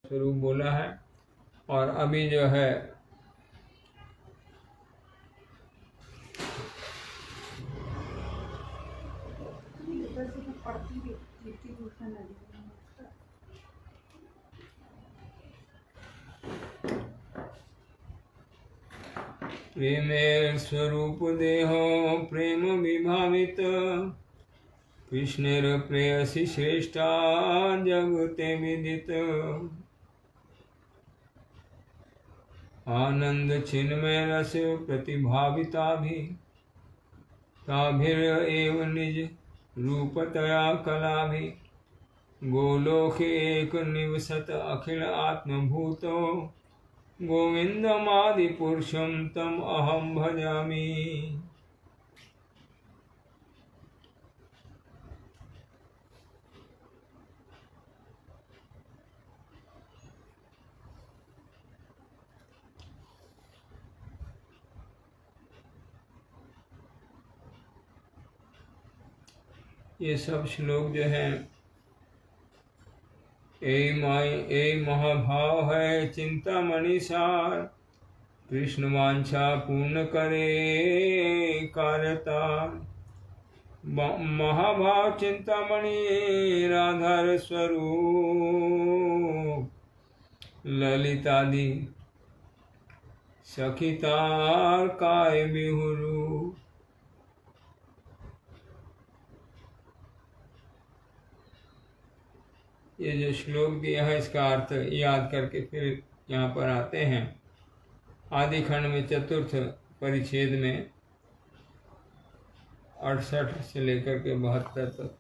स्वरूप बोला है। और अभी जो है प्रेमे स्वरूप देहो प्रेम विभावित, कृष्णेर प्रेयसी श्रेष्ठा जगते विदित। आनंद चिन्मय रस प्रतिभाविता भी, ताभिर एव निज रूपतया कला भी। गोलोक एक निवसत अखिल आत्मभूतो, गोविंदमादि पुरुषम तम अहम भजामि। ये सब श्लोक जो है ए महाभाव है चिंतामणि सार, कृष्ण वांछा पूर्ण करे कार्यतार। महाभाव चिंतामणि राधार स्वरूप, ललितादि सखितार काय बिहुरू। ये जो श्लोक दिया है इसका अर्थ याद करके फिर यहाँ पर आते हैं। आदि खंड में चतुर्थ परिच्छेद में 68 से लेकर के 72 तक।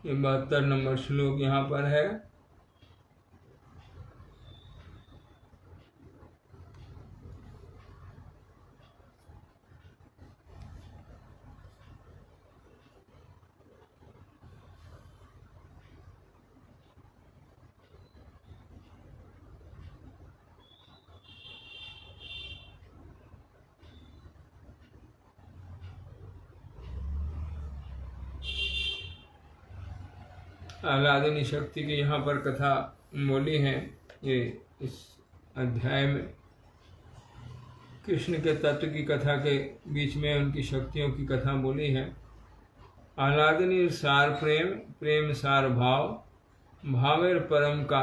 ये 72 नंबर श्लोक यहाँ पर है। आह्लादिनी शक्ति की यहाँ पर कथा बोली है। ये इस अध्याय में कृष्ण के तत्व की कथा के बीच में उनकी शक्तियों की कथा बोली है। आह्लादिनी सार प्रेम, प्रेम सार भाव, भावेर परम का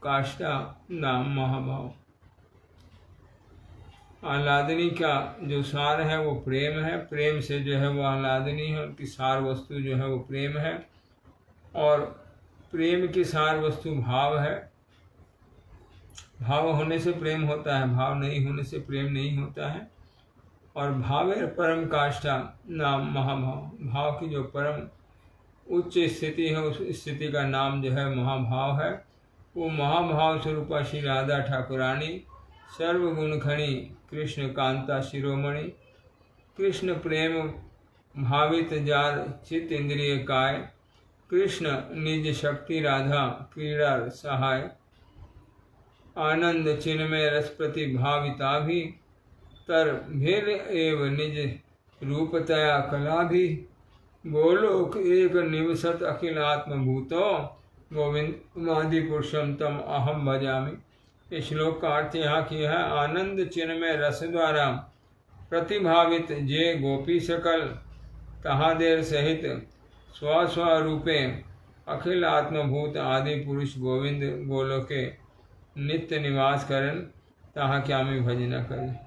काष्ठा नाम महाभाव। आह्लादिनी का जो सार है वो प्रेम है, प्रेम से जो है वो आह्लादिनी है, उनकी सार वस्तु जो है वो प्रेम है। और प्रेम की सार वस्तु भाव है। भाव होने से प्रेम होता है, भाव नहीं होने से प्रेम नहीं होता है। और भावेर परम काष्ठा नाम महाभाव, भाव की जो परम उच्च स्थिति है उस स्थिति का नाम जो है महाभाव है। वो महाभाव स्वरूपा श्री राधा ठाकुरानी सर्वगुण खणी कृष्ण कांता शिरोमणि। कृष्ण प्रेम भावित जार चित इंद्रिय काय, कृष्ण निज शक्ति राधा क्रीड़ा सहाय। आनंद चिन्मय रस प्रतिभाविता भी, तर भेद एव निज रूपतया कला भी। गोलोक एक निवसत अखिल आत्मभूतो, गोविंद आदि पुरुषम तम अहम भजामि। इस श्लोक का अर्थ यहाँ किया है। आनंद चिन्मय रस द्वारा प्रतिभावित जे गोपी सकल, तहाँ देर सहित स्वस्वरूपे अखिल आत्मभूत आदि पुरुष गोविंद गोलोके नित्य निवास करन, तहाँ क्या में भज न करें।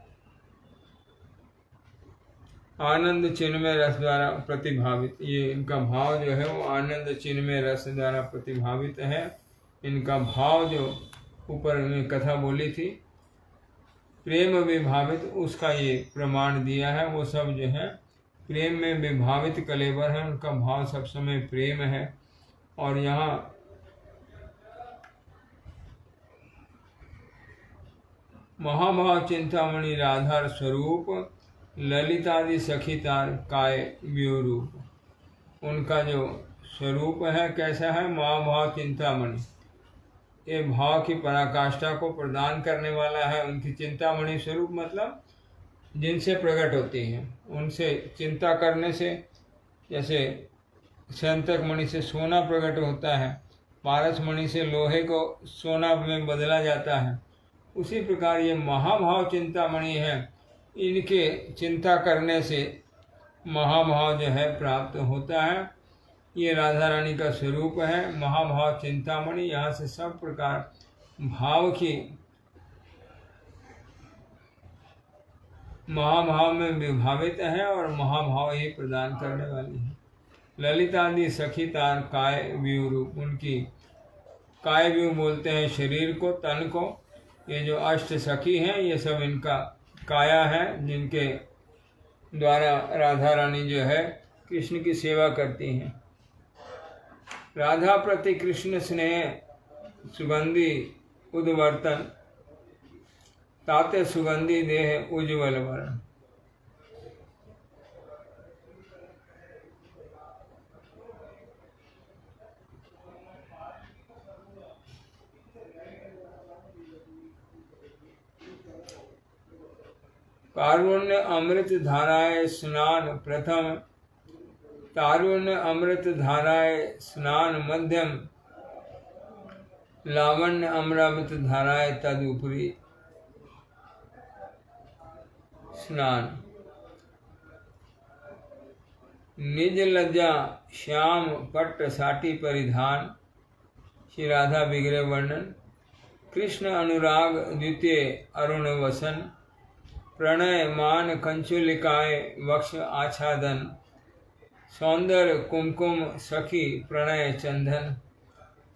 आनंद चिन्मय रस द्वारा प्रतिभावित, ये इनका भाव जो है वो आनंद चिन्मय रस द्वारा प्रतिभावित है। इनका भाव जो ऊपर में कथा बोली थी प्रेम विभावित, उसका ये प्रमाण दिया है। वो सब जो है प्रेम में विभावित कलेवर है, उनका भाव सब समय प्रेम है। और यहाँ महाभाव चिंतामणि राधार स्वरूप, ललितादि सखितार काय व्यूरूप। उनका जो स्वरूप है कैसा है, महाभाव चिंतामणि, ये भाव की पराकाष्ठा को प्रदान करने वाला है। उनकी चिंतामणि स्वरूप मतलब जिनसे प्रकट होती हैं, उनसे चिंता करने से, जैसे संतक मणि से सोना प्रकट होता है, पारस मणि से लोहे को सोना में बदला जाता है, उसी प्रकार ये महाभाव चिंतामणि है। इनके चिंता करने से महाभाव जो है प्राप्त होता है। ये राधा रानी का स्वरूप है, महाभाव चिंतामणि। यहाँ से सब प्रकार भाव की, महाभाव में विभावित है और महाभाव ये प्रदान करने वाली है। ललितादि सखी तार काय व्यू रूप, उनकी काय व्यू बोलते हैं शरीर को, तन को। ये जो अष्ट सखी हैं ये सब इनका काया है, जिनके द्वारा राधा रानी जो है कृष्ण की सेवा करती हैं। राधा प्रति कृष्ण स्नेह सुगंधी उद्वर्तन, ताते सुगंधी देह उज्ज्वल वर्ण। कारुण्य अमृत धाराए स्नान प्रथम, तारुण्य अमृत धाराए स्नान मध्यम, लावण्य अमृत धाराए तदुपरि स्नान। निज लज्जा श्याम पट्ट साटी परिधान, श्री राधा विग्रह वर्णन। कृष्ण अनुराग द्वितीय अरुण वसन, प्रणय मान कंचुलिकाए वक्ष आच्छादन, सौंदर्य कुमकुम सखी प्रणय चंदन,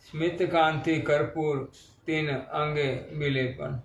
स्मित कांति कर्पूर तीन अंगे विलेपन।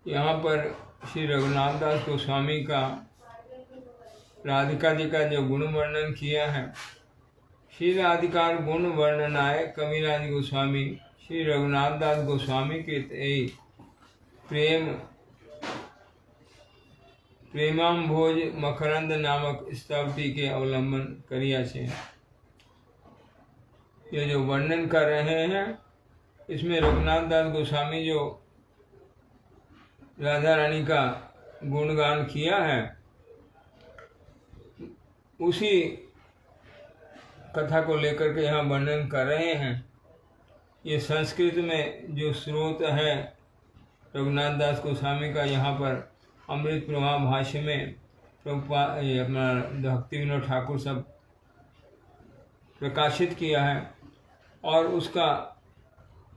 यहाँ पर श्री रघुनाथ दास गोस्वामी का राधिका जी का जो गुण वर्णन किया है, श्री राधिकार गुण वर्णनाय कविराज गोस्वामी श्री रघुनाथ दास गोस्वामी के प्रेमाम्भोज मकरंद नामक स्तवती के अवलंबन करिया छे। ये जो वर्णन कर रहे हैं इसमें रघुनाथ दास गोस्वामी जो राधा रानी का गुणगान किया है उसी कथा को लेकर के यहाँ वर्णन कर रहे हैं। ये संस्कृत में जो स्रोत है रघुनाथ दास गोस्वामी का, यहाँ पर अमृत प्रभा भाष्य में अपना भक्ति विनोद ठाकुर सब प्रकाशित किया है और उसका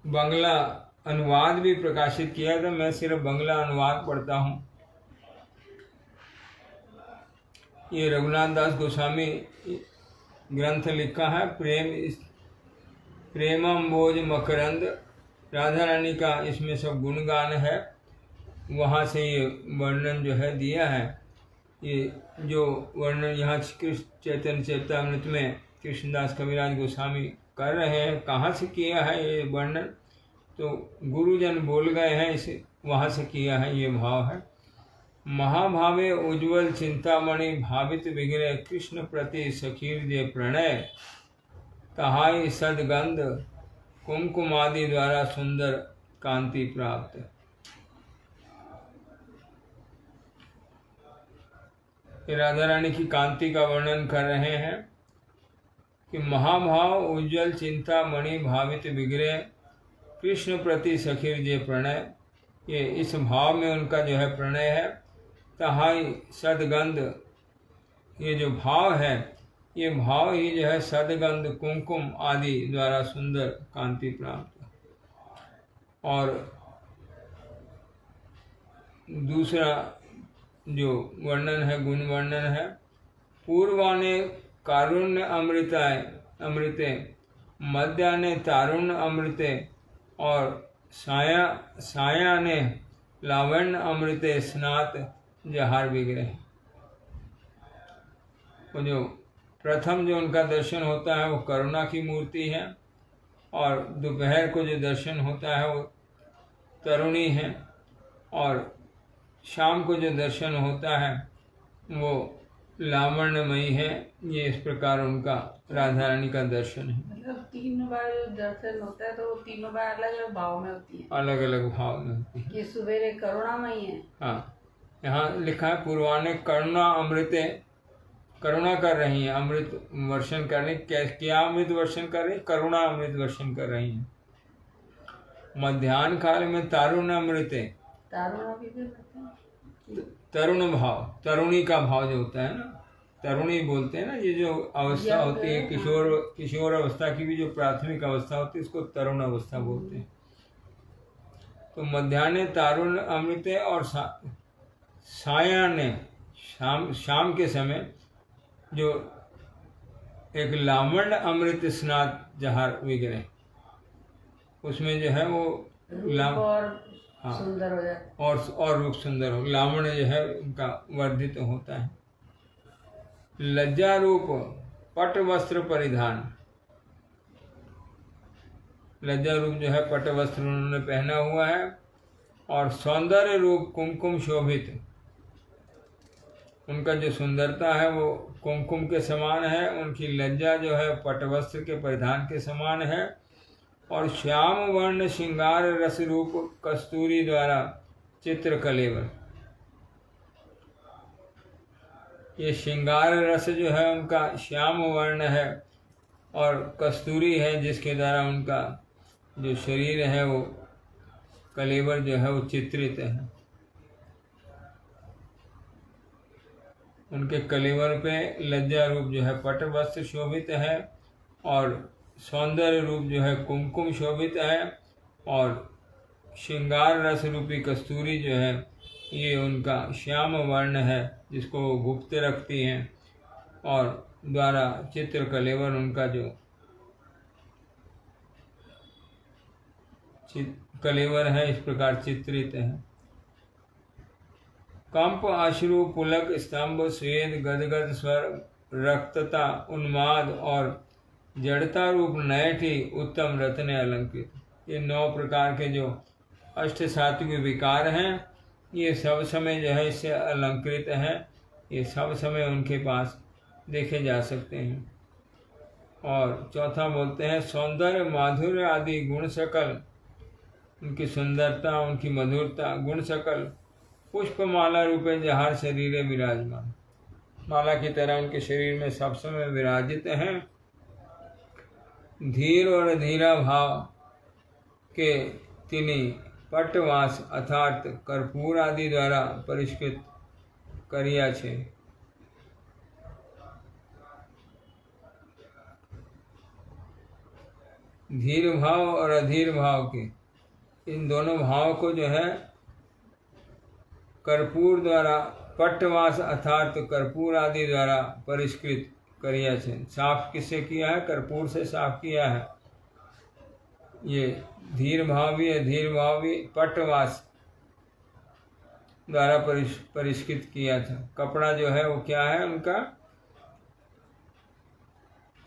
बांग्ला अनुवाद भी प्रकाशित किया था। मैं सिर्फ बांग्ला अनुवाद पढ़ता हूँ। ये रघुनाथ दास गोस्वामी ग्रंथ लिखा है प्रेमाम्भोज मकरंद, राधा रानी का इसमें सब गुणगान है। वहाँ से ये वर्णन जो है दिया है। ये जो वर्णन यहाँ कृष्ण चैतन्य चैतामृत में कृष्णदास कविराज गोस्वामी कर रहे हैं, कहाँ से किया है ये वर्णन, तो गुरुजन बोल गए हैं, इसे वहाँ से किया है। ये भाव है महाभावे उज्ज्वल चिंतामणि भावित विग्रह, कृष्ण प्रति सखीर दे प्रणय, तहाई सदगंध कुमकुमादि द्वारा सुंदर कांति प्राप्त। राधा रानी की कांति का वर्णन कर रहे हैं कि महाभाव उज्ज्वल चिंतामणि भावित विग्रह, कृष्ण प्रति सखीर जे प्रणय, ये इस भाव में उनका जो है प्रणय है। तहाई सदगंध, ये जो भाव है, ये भाव ही जो है सदगंध कुमकुम आदि द्वारा सुंदर कांति प्राप्त। और दूसरा जो वर्णन है, गुण वर्णन है, पूर्वाने कारुण्य अमृते, मध्याने तारुण्य अमृते और साया ने लावण्य अमृते स्नात जहार विग्रह। वो जो प्रथम जो उनका दर्शन होता है वो करुणा की मूर्ति है, और दोपहर को जो दर्शन होता है वो तरुणी है, और शाम को जो दर्शन होता है वो लावण्यमयी है। ये इस प्रकार उनका राधा रानी का दर्शन है। मतलब 3 बार जो दर्शन होता है तो वो तीनों बार अलग अलग भाव में होती है, अलग अलग भाव में होती है। ये सवेरे करुणामयी है। हाँ, यहाँ लिखा है पूर्वाने करुणा अमृते, करुणा कर रही है, अमृत वर्षण कर रही। क्या अमृत वर्षण कर रही? करुणा अमृत वर्षण कर रही है। मध्याह्न काल में तारुण अमृते, तारुण भी करते हैं, तरुण भाव, तरुणी का भाव जो होता है ना, तरुणी बोलते हैं ना, ये जो अवस्था होती है किशोर अवस्था की भी जो प्राथमिक अवस्था होती है इसको तरुण अवस्था बोलते हैं। तो मध्याह्न तारुण अमृते और सायाने शाम के समय जो एक लावण्य अमृत स्नात जहार विग्रह, उसमें जो है वो हाँ, सुंदर हो जाए और रूप सुंदर हो, लावण्य जो है उनका वर्धित होता है। लज्जा रूप पट वस्त्र परिधान, लज्जा रूप जो है पट वस्त्र उन्होंने पहना हुआ है, और सौंदर्य रूप कुमकुम शोभित, उनका जो सुंदरता है वो कुमकुम के समान है, उनकी लज्जा जो है पटवस्त्र के परिधान के समान है, और श्याम वर्ण श्रृंगार रस रूप कस्तूरी द्वारा चित्र कलेवर, ये श्रृंगार रस जो है उनका श्याम वर्ण है और कस्तूरी है, जिसके द्वारा उनका जो शरीर है वो कलेवर जो है वो चित्रित है। उनके कलेवर पे लज्जा रूप जो है पट वस्त्र शोभित है, और सौंदर्य रूप जो है कुमकुम शोभित है, और श्रृंगार रस रूपी कस्तूरी जो है ये उनका श्याम वर्ण है, जिसको वो गुप्त रखती हैं, और द्वारा चित्र कलेवर उनका जो कलेवर है इस प्रकार चित्रित है। कंप अश्रु पुलक स्तंभ स्वेद गदगद स्वर रक्तता उन्माद और जड़ता रूप नयठी उत्तम रत्न अलंकृत, ये 9 प्रकार के जो अष्ट सात्विक विकार हैं ये सब समय जो है इससे अलंकृत हैं, ये सब समय उनके पास देखे जा सकते हैं। और चौथा बोलते हैं सौंदर्य माधुर्य आदि गुण सकल, उनकी सुंदरता उनकी मधुरता गुण सकल पुष्पमाला रूपे जहार शरीर विराजमान, माला की तरह उनके शरीर में सब समय विराजित हैं। धीर और धीरा भाव के तिनी पटवास अर्थात कर्पूर आदि द्वारा परिष्कृत करिया छे। धीर भाव और अधीर भाव के इन दोनों भाव को जो है कर्पूर द्वारा पट्टवास अर्थात कर्पूर आदि द्वारा परिष्कृत करिया छे। साफ किससे किया है? कर्पूर से साफ किया है। ये धीर भाव भी अधीर भाव भी पट्टवास द्वारा परिष्कृत किया था। कपड़ा जो है वो क्या है उनका?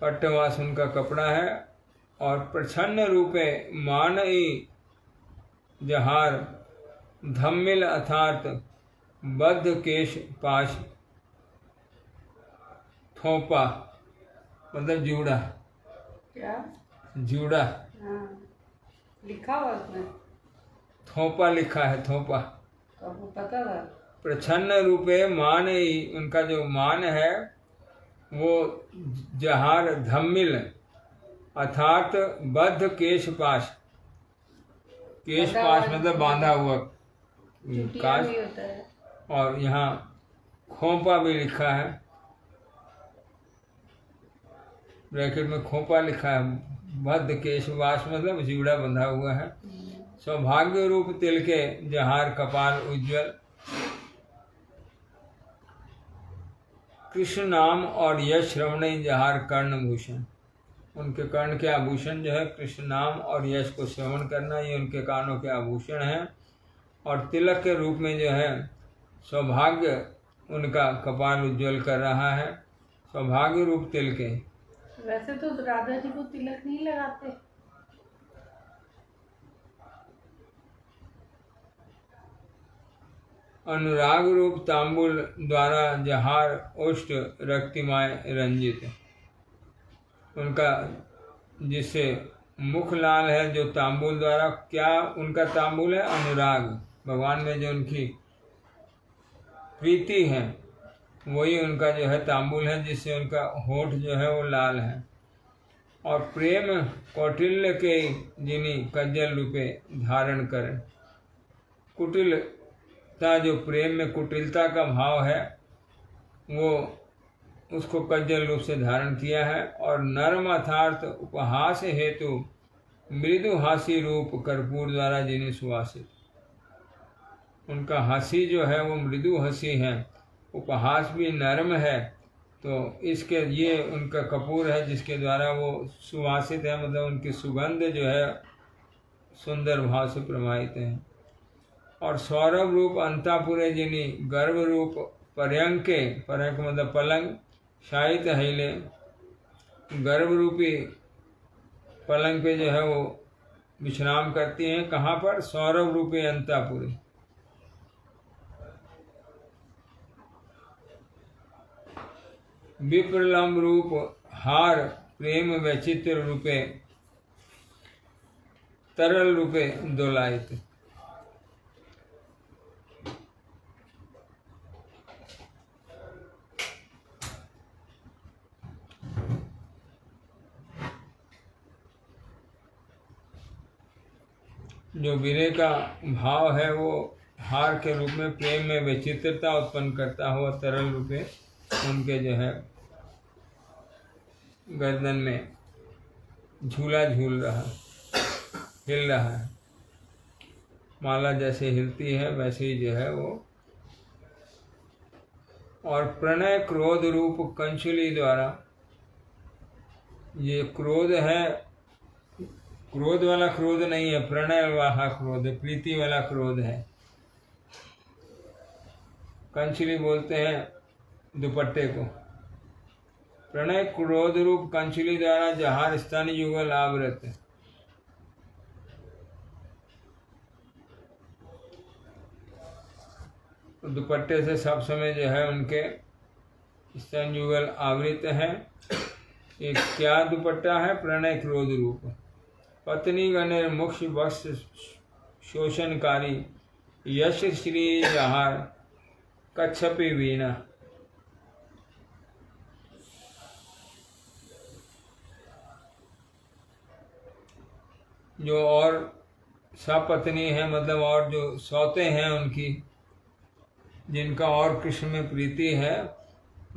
पट्टवास उनका कपड़ा है। और प्रछन्न रूपे मानई जहार धम्मिल अर्थात बद्ध केश पाश थोपा मतलब जूड़ा। क्या जूड़ा? हाँ, लिखा हुआ उसमें थोपा लिखा है, थोपा। तो आपको पता था? प्रछन्न रूपे मान ही उनका जो मान है वो जहार धम्मिल अर्थात बद्ध केश पाश केश पाश मतलब बांधा हुआ चुटिया काश, भी होता है। और यहाँ खोपा भी लिखा है, ब्रैकेट में खोपा लिखा है। बद्ध केशवास मतलब जीवड़ा बंधा हुआ है। सौभाग्य रूप तिल के जहार कपाल उज्ज्वल, कृष्ण नाम और यश श्रवण जहार कर्ण भूषण। उनके कर्ण के आभूषण जो है कृष्ण नाम और यश को श्रवण करना, ये उनके कानों के आभूषण हैं। और तिलक के रूप में जो है सौभाग्य उनका कपाल उज्ज्वल कर रहा है, सौभाग्य रूप तिल के। वैसे तो राधा जी को तिलक नहीं लगाते। अनुराग रूप तांबुल द्वारा जहार ओष्ठ रक्तिमाय रंजित। उनका जिससे मुख लाल है, जो तांबुल द्वारा, क्या उनका तांबुल है? अनुराग, भगवान में जो उनकी प्रीति है वही उनका जो है तांबुल है, जिससे उनका होठ जो है वो लाल है। और प्रेम कौटिल्य के जिनी कज्जल रूपे धारण करें। कुटिलता, जो प्रेम में कुटिलता का भाव है वो उसको कज्जल रूप से धारण किया है। और नर्म अर्थार्थ उपहास हेतु मृदु हासी रूप कर्पूर द्वारा जिन्हें सुवासित। उनका हंसी जो है वो मृदु हंसी है, उपहास भी नर्म है, तो इसके ये उनका कपूर है जिसके द्वारा वो सुवासित है, मतलब उनकी सुगंध जो है सुंदर भाव से प्रवाहित है। और सौरभ रूप अंतापुरे जिनी गर्भ रूप पर्यंके, पर्यंक मतलब पलंग, शायित हिले, गर्भ रूपी पलंग पे जो है वो विश्राम करती हैं। कहाँ पर? सौरभ रूपी अंतापुरी। विप्रलम्ब रूप हार प्रेम वैचित्र रूपे तरल रूपे दोलायित। जो विरह का भाव है वो हार के रूप में प्रेम में विचित्रता उत्पन्न करता हुआ तरल रूपे उनके जो है गर्दन में झूला झूल रहा, हिल रहा है। माला जैसे हिलती है वैसे ही जो है वो। और प्रणय क्रोध रूप कंचुली द्वारा, ये क्रोध है, क्रोध वाला क्रोध नहीं है, प्रणय वाला क्रोध है, प्रीति वाला क्रोध है। कंचुली बोलते हैं दुपट्टे को। प्रणय क्रोध रूप कंचुली द्वारा जहार स्तन युगल आवृत। दुपट्टे से सब समय जो है उनके स्तन युगल आवृत है। एक क्या दुपट्टा है? प्रणय क्रोध रूप। पत्नी गणेर मुक्ष वक्ष शोषणकारी, यश श्री जहार कच्छपी वीणा। जो और सपत्नी है, मतलब और जो सौते हैं उनकी, जिनका और कृष्ण में प्रीति है,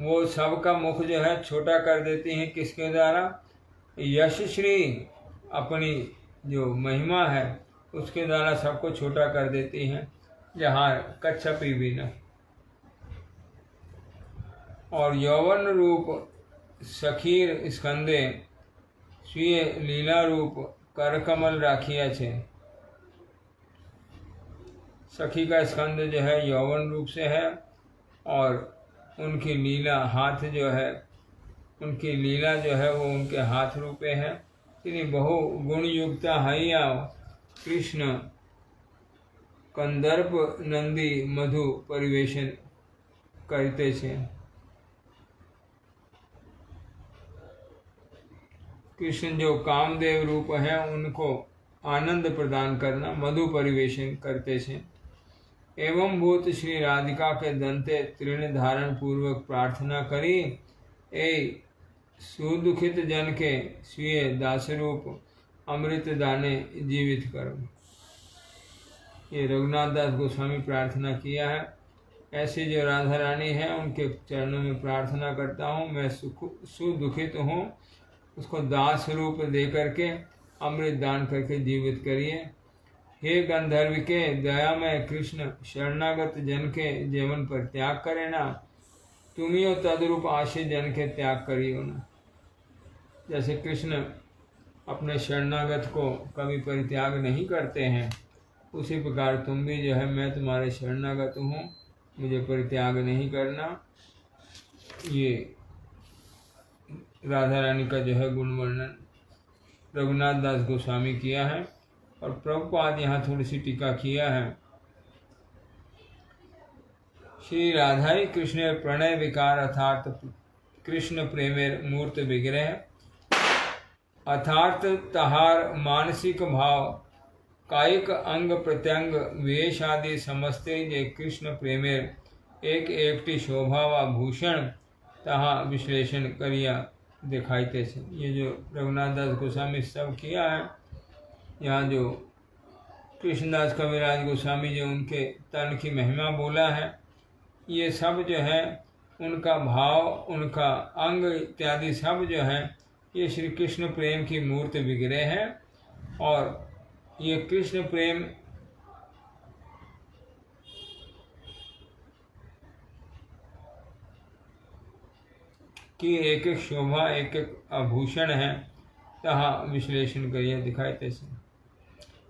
वो सबका मुख जो है छोटा कर देती हैं। किसके द्वारा? यशश्री, अपनी जो महिमा है उसके द्वारा सबको छोटा कर देती हैं। जहाँ कच्छपी वीणा। और यौवन रूप सखीर स्कंदे स्वीय लीला रूप करकमल राखिया छे। सखी का स्कंद जो है यौवन रूप से है और उनकी लीला हाथ जो है, उनकी लीला जो है वो उनके हाथ रूपे है। इतनी बहु गुण युक्ता हैया कृष्ण कंदर्प नंदी मधु परिवेशन करते छे। कृष्ण जो कामदेव रूप है उनको आनंद प्रदान करना, मधु परिवेशन करते छे। एवं भूत श्री राधिका के दंते तृण धारण पूर्वक प्रार्थना करी, ए सुदुखित जन के स्वीय दासरूप अमृत दाने जीवित करो। ये रघुनाथ दास गोस्वामी प्रार्थना किया है। ऐसे जो राधा रानी हैं उनके चरणों में प्रार्थना करता हूँ, मैं सुदुखित हूँ, उसको दास रूप दे करके अमृत दान करके जीवित करिए। हे गंधर्व के दयामय कृष्ण, शरणागत जन के जीवन पर त्याग करे ना, तुमियो तदरूप आशय जन के त्याग करियो ना। जैसे कृष्ण अपने शरणागत को कभी परित्याग नहीं करते हैं, उसी प्रकार तुम भी जो है, मैं तुम्हारे शरणागत हूँ, मुझे परित्याग नहीं करना। ये राधा रानी का जो है गुण वर्णन रघुनाथ दास गोस्वामी किया है। और प्रभुपाद यहाँ थोड़ी सी टीका किया है। श्री राधाई कृष्ण प्रणय विकार अर्थात कृष्ण प्रेमेर मूर्त विग्रह, अर्थात तहार मानसिक भाव कायिक अंग प्रत्यंग वेश आदि समस्ते जे कृष्ण प्रेमेर एक एकटी शोभा व भूषण तहा विश्लेषण करिया दिखाईते छे। ये जो रघुनाथ दास गोस्वामी सब किया है, यहाँ जो कृष्णदास कविराज गोस्वामी जो उनके तन की महिमा बोला है, ये सब जो है उनका भाव, उनका अंग इत्यादि सब जो है ये श्री कृष्ण प्रेम की मूर्त विग्रह है। और ये कृष्ण प्रेम की एक एक शोभा, एक एक आभूषण है, तहा विश्लेषण करिए दिखाई तैसे।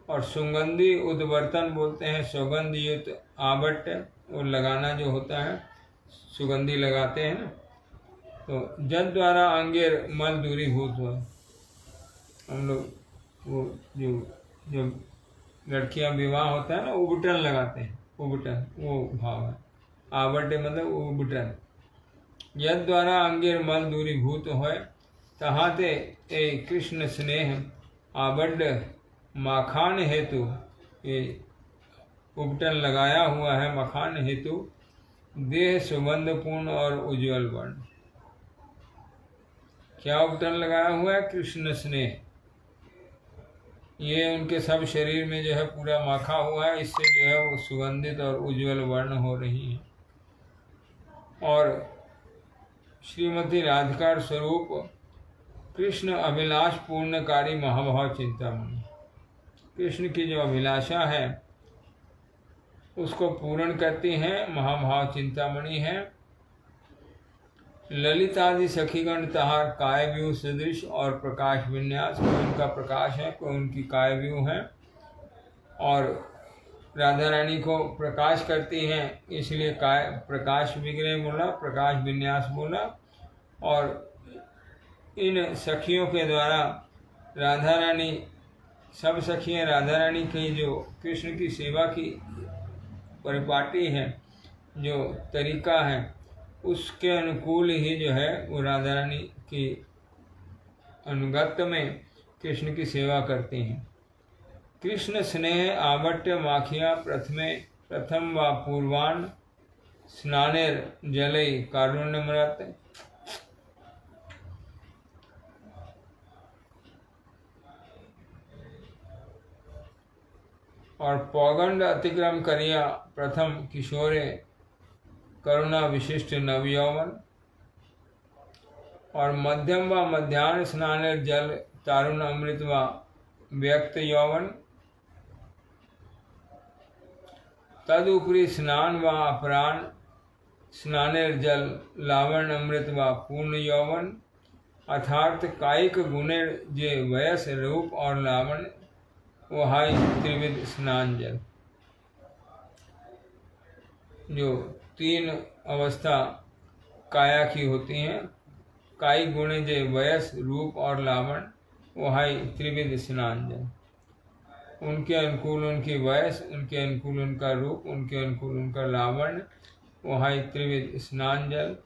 और सुगंधी उद्वर्तन बोलते हैं, सुगंध युक्त आवट और लगाना जो होता है, सुगंधी लगाते हैं ना, तो जल द्वारा अंगेर मल दूरीभूत हो। हम लोग वो जो लड़कियां विवाह होता है ना, उबटन लगाते हैं, उबटन वो भाव है। आवट मतलब उबटन। यद द्वारा अंगेर मल दूरीभूत होय, तहाते ए कृष्ण स्नेह आबड्ड माखान हेतु, ये उपटन लगाया हुआ है मखान हेतु, देह सुगंध पूर्ण और उज्ज्वल वर्ण। क्या उपटन लगाया हुआ है? कृष्ण स्नेह। ये उनके सब शरीर में जो है पूरा माखा हुआ है, इससे जो है वो सुगंधित और उज्ज्वल वर्ण हो रही है। और श्रीमती राधिका स्वरूप कृष्ण अभिलाष पूर्णकारी महाभाव चिंतामणि, कृष्ण की जो अभिलाषा है उसको पूर्ण करती हैं, महाभाव चिंतामणि है। ललितादि सखीगण तहार काय व्यू सदृश और प्रकाश विन्यास, कोई उनका प्रकाश है, कोई उनकी काय व्यू है। और राधा रानी को प्रकाश करती हैं, इसलिए काय प्रकाश विग्रह बोला, प्रकाश विन्यास बोला। और इन सखियों के द्वारा राधा रानी, सब सखियाँ राधा रानी की जो कृष्ण की सेवा की परिपाटी है, जो तरीका है, उसके अनुकूल ही जो है वो राधा रानी की अनुगत्य में कृष्ण की सेवा करती हैं। कृष्ण स्नेह आवट्य माखिया प्रथम व पूर्वान स्नानेर जलई कारुण्यमृत। और पौगंड अतिक्रम करिया प्रथम किशोरे करुणा विशिष्ट नवयौवन। और मध्यम व मध्याह्न स्नानेर जल तारुण अमृत व व्यक्त यौवन। तदुपरि स्नान व अपराह्न स्नानेर जल लावण अमृत व पूर्ण यौवन। अर्थात कायिक गुणेर जे वयस रूप और लावण, वहाई त्रिविध स्नान जल। जो तीन अवस्था काया की होती हैं, कायिक गुण जे वयस रूप और लावण, वहाई त्रिविध स्नान जल। उनके अनुकूल उनकी वयस, उनके अनुकूल उनका रूप, उनके अनुकूल उनका लावण्य, वहाई त्रिविध स्नान जल।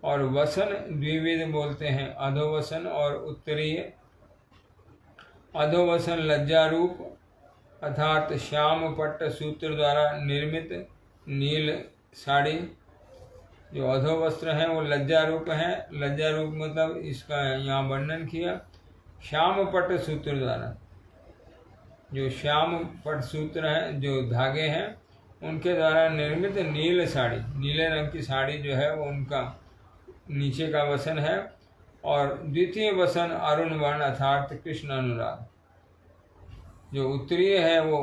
और वसन द्विविध बोलते हैं, अधोवसन और उत्तरीय। अधोवसन लज्जा रूप अर्थात श्याम पट्ट सूत्र द्वारा निर्मित नील साड़ी, जो अधोवस्त्र हैं वो लज्जा रूप है। लज्जा रूप मतलब इसका यहाँ वर्णन किया, श्याम पट्ट सूत्र द्वारा जो श्याम पटसूत्र है, जो धागे हैं, उनके द्वारा निर्मित नील साड़ी, नीले रंग की साड़ी जो है वो उनका नीचे का वसन है। और द्वितीय वसन अरुण वर्ण अर्थात कृष्ण अनुराग, जो उत्तरीय है वो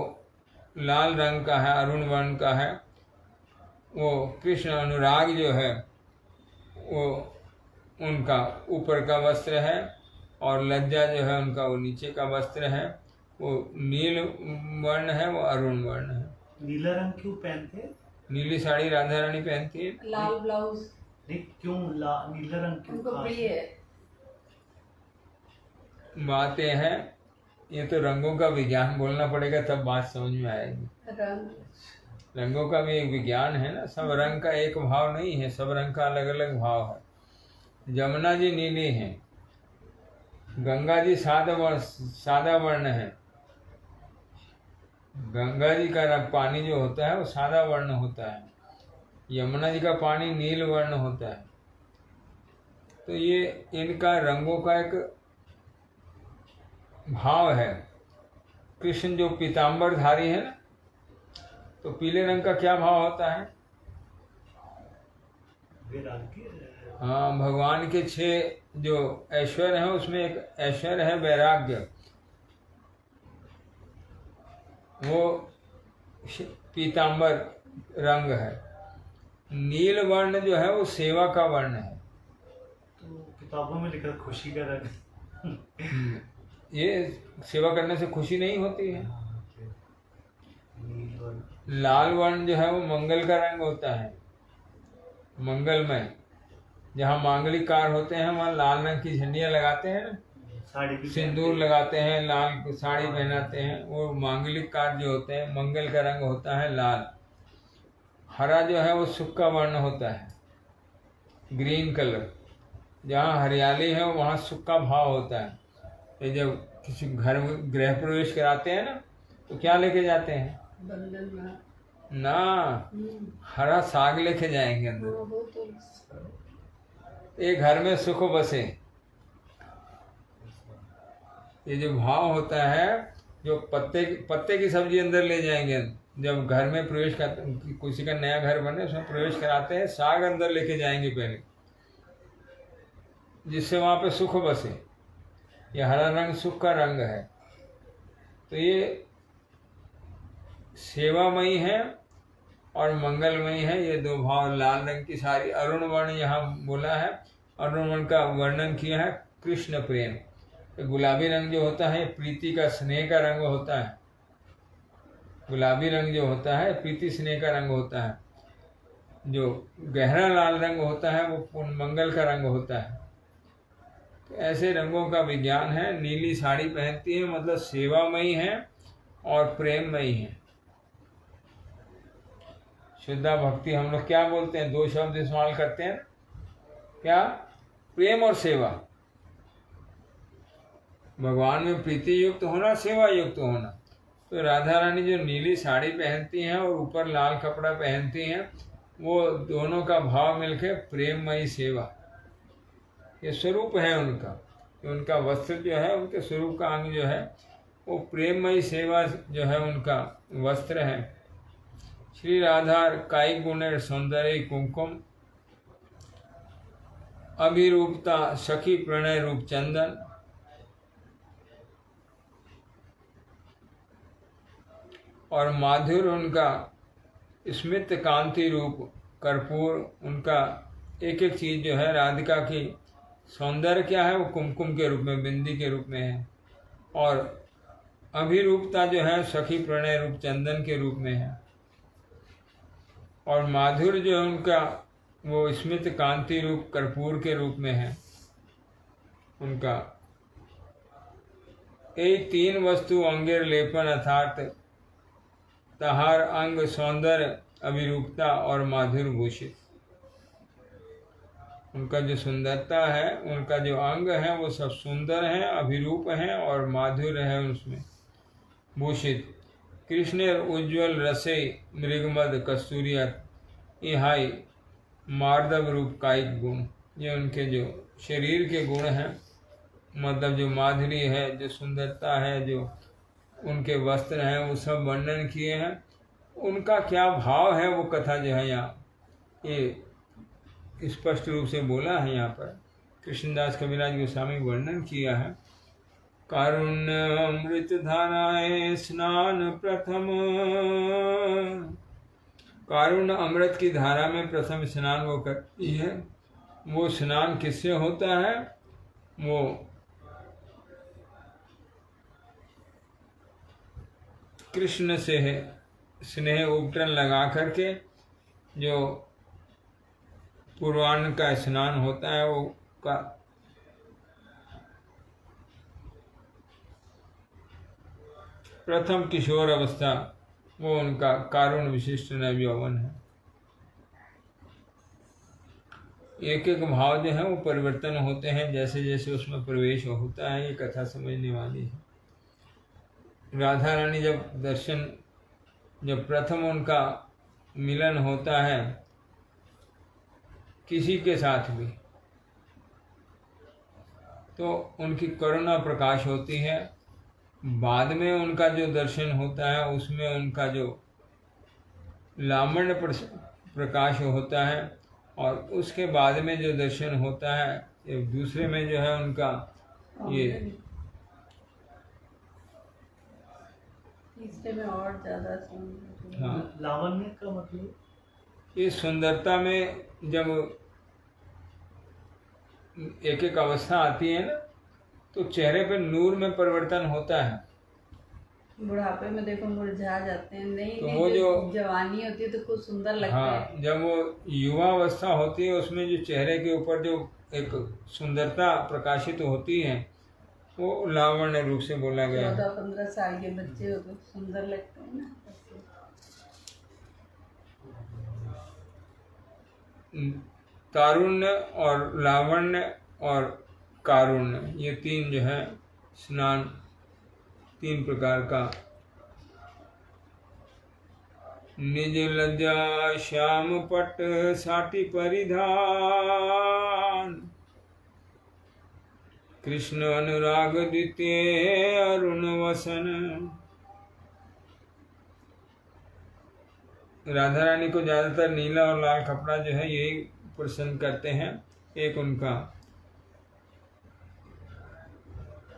लाल रंग का है, अरुण वर्ण का है। वो कृष्ण अनुराग जो है वो उनका ऊपर का वस्त्र है, और लज्जा जो है उनका वो नीचे का वस्त्र है। वो नील वर्ण है, वो अरुण वर्ण है। नीला रंग क्यों पहनते हैं? नीली साड़ी राधा रानी पहनती है। लाल ब्लाउज नहीं, क्यों नीला रंग क्यों उनको खास प्रिय है? है। बातें हैं, ये तो रंगों का विज्ञान बोलना पड़ेगा तब बात समझ में आएगी। रंग रंगों का भी एक विज्ञान है ना, सब रंग का एक भाव नहीं है, सब रंग का अलग अलग भाव है। जमुना जी नीली है, गंगा जी सादा वर्ण है। गंगा जी का पानी जो होता है वो सादा वर्ण होता है, यमुना जी का पानी नील वर्ण होता है। तो ये इनका रंगों का एक भाव है। कृष्ण जो पीताम्बर धारी है ना, तो पीले रंग का क्या भाव होता है? हाँ, भगवान के 6 जो ऐश्वर्य हैं उसमें एक ऐश्वर्य है वैराग्य, वो पीताम्बर रंग है। नील वर्ण जो है वो सेवा का वर्ण है। तो किताबों में लिखा खुशी का रंग। ये सेवा करने से खुशी नहीं होती है। लाल वर्ण जो है वो मंगल का रंग होता है, मंगलमय। जहाँ मांगलिक कार्य होते हैं वहाँ लाल रंग की झंडियाँ लगाते हैं ना, सिंदूर लगाते हैं, लाल साड़ी पहनाते हैं, वो मांगलिक कार्य जो होते हैं, मंगल का रंग होता है लाल। हरा जो है वो सुख का वर्ण होता है, ग्रीन कलर। जहाँ हरियाली है वहाँ सुख का भाव होता है। ये जब किसी घर में गृह प्रवेश कराते हैं ना, तो क्या लेके जाते हैं? बंधन ना, हरा साग लेके जाएंगे अंदर। वो तो एक घर में सुख बसे, ये जो भाव होता है, जो पत्ते की सब्जी अंदर ले जाएंगे। जब घर में प्रवेश करते, किसी का नया घर बने उसमें प्रवेश कराते हैं, साग अंदर लेके जाएंगे पहले, जिससे वहां पे सुख बसे। ये हरा रंग सुख का रंग है। तो ये सेवामयी है और मंगलमयी है, ये 2 भाव। लाल रंग की सारी, अरुण वर्ण यहाँ बोला है, अरुण वर्ण का वर्णन किया है कृष्ण प्रेम। तो गुलाबी रंग जो होता है प्रीति का, स्नेह का रंग होता है। गुलाबी रंग जो होता है प्रीति स्नेह का रंग होता है। जो गहरा लाल रंग होता है वो मंगल का रंग होता है। तो ऐसे रंगों का विज्ञान है। नीली साड़ी पहनती है मतलब सेवामयी है और प्रेममयी है। शुद्धा भक्ति हम लोग क्या बोलते हैं? 2 शब्द इस्तेमाल करते हैं, क्या? प्रेम और सेवा। भगवान में प्रीति युक्त होना, सेवा युक्त होना। तो राधा रानी जो नीली साड़ी पहनती हैं और ऊपर लाल कपड़ा पहनती हैं, वो दोनों का भाव मिलके प्रेममयी सेवा, ये स्वरूप है उनका। उनका वस्त्र जो है, उनके स्वरूप का अंग जो है वो प्रेममयी सेवा जो है उनका वस्त्र है। श्री राधा कायिक गुण सौंदर्य कुमकुम, अभिरूपता सखी प्रणय रूप चंदन, और माधुर उनका स्मित कांति रूप कर्पूर। उनका एक एक चीज जो है, राधिका की सौंदर्य क्या है, वो कुमकुम के रूप में, बिंदी के रूप में है। और अभिरूपता जो है सखी प्रणय रूप चंदन के रूप में है। और माधुर जो है उनका, वो स्मित कांति रूप कर्पूर के रूप में है उनका। ये 3 वस्तु अंगेर लेपन अर्थात तहार अंग सौंदर्य, अभिरूपता और माधुर भूषित। उनका जो सुंदरता है, उनका जो अंग है वो सब सुंदर है, अभिरूप है और माधुर है उसमें भूषित। कृष्ण उज्ज्वल रसे मृगमद कस्तूरियत, इहाई मार्दव रूप कायिक गुण। ये उनके जो शरीर के गुण हैं, मतलब जो माधुरी है, जो सुंदरता है, जो उनके वस्त्र हैं वो सब वर्णन किए हैं। उनका क्या भाव है वो कथा जो है यहाँ ये स्पष्ट रूप से बोला है। यहाँ पर कृष्णदास कविराज गोस्वामी वर्णन किया है। कारुण्य अमृत धाराएं स्नान प्रथम, कारुण्य अमृत की धारा में प्रथम स्नान वो करती है। वो स्नान किससे होता है? वो कृष्ण से है स्नेह उपटन लगा करके जो पूर्वान्न का स्नान होता है वो का प्रथम किशोर अवस्था वो उनका कारुण्य विशिष्ट नवयौवन है। एक एक भाव जो है वो परिवर्तन होते हैं जैसे जैसे उसमें प्रवेश होता है। ये कथा समझने वाली है। राधा रानी जब प्रथम उनका मिलन होता है किसी के साथ भी तो उनकी करुणा प्रकाश होती है। बाद में उनका जो दर्शन होता है उसमें उनका जो लावण्य प्रकाश होता है और उसके बाद में जो दर्शन होता है एक दूसरे में जो है उनका ये तीसरे में और ज्यादा सुंदर। हाँ, लावण्य का मतलब ये सुंदरता में जब एक एक अवस्था आती है ना तो चेहरे पे नूर में परिवर्तन होता है। बुढ़ापे में देखो मुरझा जाते हैं, नहीं तो नहीं वो जो जवानी होती है तो कुछ सुंदर लगता है। हाँ, जब वो युवा अवस्था होती है उसमें जो चेहरे के ऊपर जो एक सुंदरता प्रकाशित होती है वो लावण्य रूप से बोला गया है। 14-15 साल के बच्चे हो तो सुंदर लगते हैं ना। तारुण्य और लावण्य और कारुण्य ये तीन जो है स्नान तीन प्रकार का। निज लज्जा श्याम पट साटी परिधान, कृष्ण अनुराग द्वितीय अरुण वसन। राधा रानी को ज्यादातर नीला और लाल कपड़ा जो है यही पसंद करते हैं। एक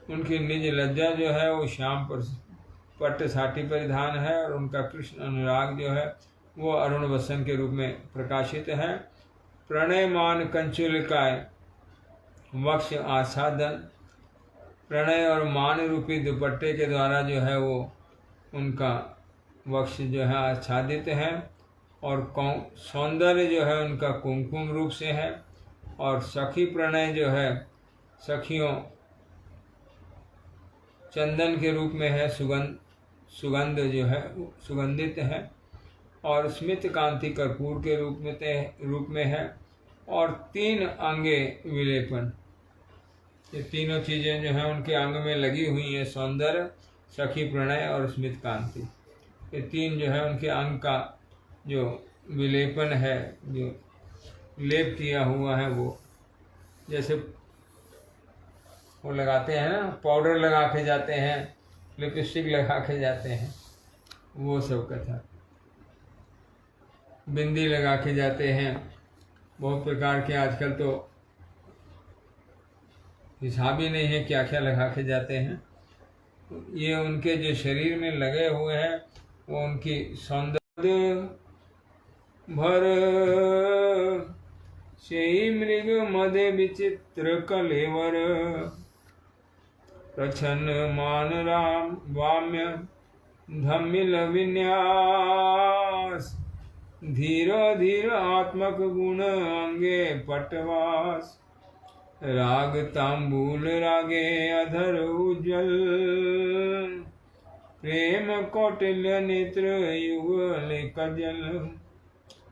उनकी निज लज्जा जो है वो श्याम पट्ट साटी परिधान है और उनका कृष्ण अनुराग जो है वो अरुण वसन के रूप में प्रकाशित है। प्रणयमान कंचुलिकाय वक्ष आच्छादन, प्रणय और मान रूपी दुपट्टे के द्वारा जो है वो उनका वक्ष जो है आच्छादित है और सौंदर्य जो है उनका कुमकुम रूप से है। और सखी प्रणय जो है सखियों चंदन के रूप में है, सुगंध जो है सुगंधित है। और स्मित कांति कर्पूर के रूप में है। और तीन अंगे विलेपन, ये तीनों चीजें जो हैं उनके अंग में लगी हुई हैं, सौंदर्य, सखी प्रणय और स्मित कांति। ये तीन जो है उनके अंग का जो विलेपन है, जो लेप किया हुआ है, वो जैसे वो लगाते हैं ना, पाउडर लगा के जाते हैं, लिपस्टिक लगा के जाते हैं, वो सब कथा। बिंदी लगा के जाते हैं, बहुत प्रकार के आजकल तो हिसाब ही नहीं है क्या क्या लगा के जाते हैं। ये उनके जो शरीर में लगे हुए हैं वो उनकी सौंदर्य भर से मृग मदे विचित्र कलेवर, प्रछन्न मान राम वाम्य धमिल विन्यास, धीर धीर आत्मक गुण अंगे पटवास, राग तांबूल रागे अधर उज्जवल, प्रेम कौटिल्य नेत्र युगल कजल,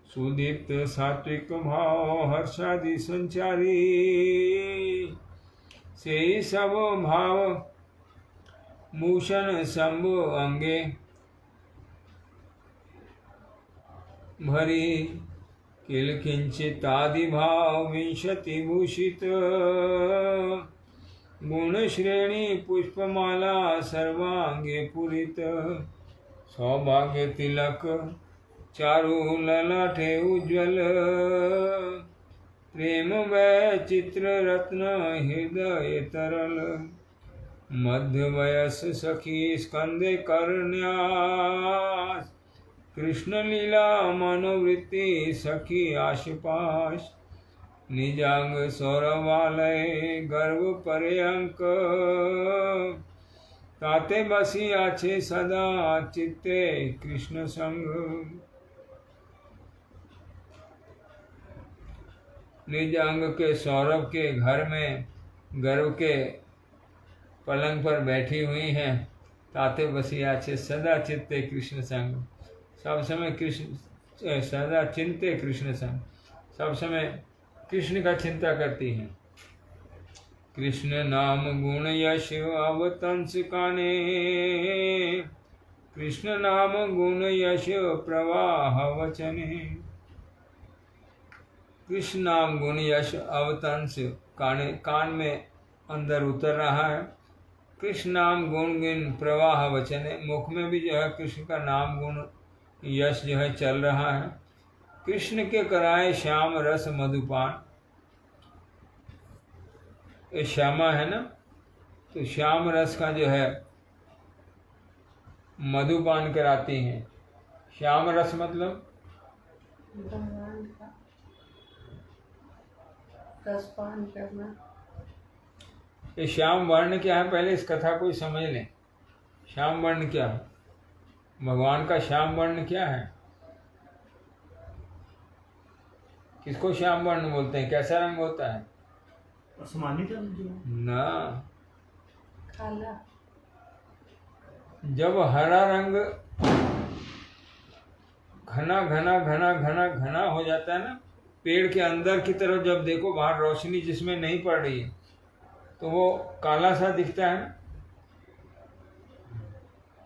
सुदीप्त सात्विक भाव हर्षादि संचारी, से सब भाव मूषण शंभु अंगे भरी, किल किंचित आदि भाव विंशति भूषित, गुण श्रेणी पुष्पमाला सर्वांगे पुरित सौभाग्य तिलक चारु ललाटे उज्ज्वल प्रेम वै चित्र रत्न हृदय तरल मध्य वयस सखी स्कंदे करन्यास कृष्ण लीला मनोवृत्ति सखी आशुपाश निजांग सौरवालय गर्व पर्यंक ताते बसी आछे सदा चित्ते कृष्ण संग निजांग के सौरभ के घर में गर्व के पलंग पर बैठी हुई हैं। ताते बसी आछे सदा चित्ते कृष्ण संग, सब समय कृष्ण, सदा चिंते कृष्ण संग, सब समय कृष्ण का चिंता करती हैं। कृष्ण नाम गुण यश अवतंस काने कृष्ण नाम गुण यश प्रवाह वचने कृष्ण नाम गुण यश अवतंस कान में अंदर उतर रहा है। कृष्ण नाम गुण गुण प्रवाह वचने मुख में भी जो है कृष्ण का नाम गुण यश जो है चल रहा है। कृष्ण के कराए श्याम रस मधुपान, ये श्यामा है ना, तो श्याम रस का जो है मधुपान कराती हैं। श्याम रस मतलब भगवान का रसपान करना। ये श्याम वर्ण क्या है, पहले इस कथा को समझ लें। श्याम वर्ण क्या है, भगवान का श्याम वर्ण क्या है, किसको श्याम वर्ण बोलते हैं, कैसा रंग होता है? आसमानी रंग जो ना, काला। जब हरा रंग घना घना घना घना घना हो जाता है ना, पेड़ के अंदर की तरफ जब देखो बाहर रोशनी जिसमें नहीं पड़ रही है तो वो काला सा दिखता है।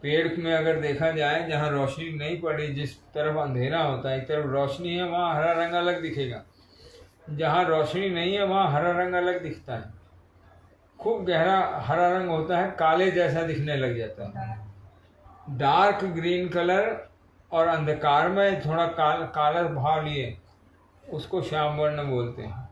पेड़ में अगर देखा जाए जहाँ रोशनी नहीं पड़ी, जिस तरफ अंधेरा होता है एक तरफ रोशनी है वहाँ हरा रंग अलग दिखेगा, जहाँ रोशनी नहीं है वहाँ हरा रंग अलग दिखता है। खूब गहरा हरा रंग होता है, काले जैसा दिखने लग जाता है। डार्क ग्रीन कलर और अंधकार में थोड़ा काला भाव लिए उसको श्याम वर्ण बोलते हैं।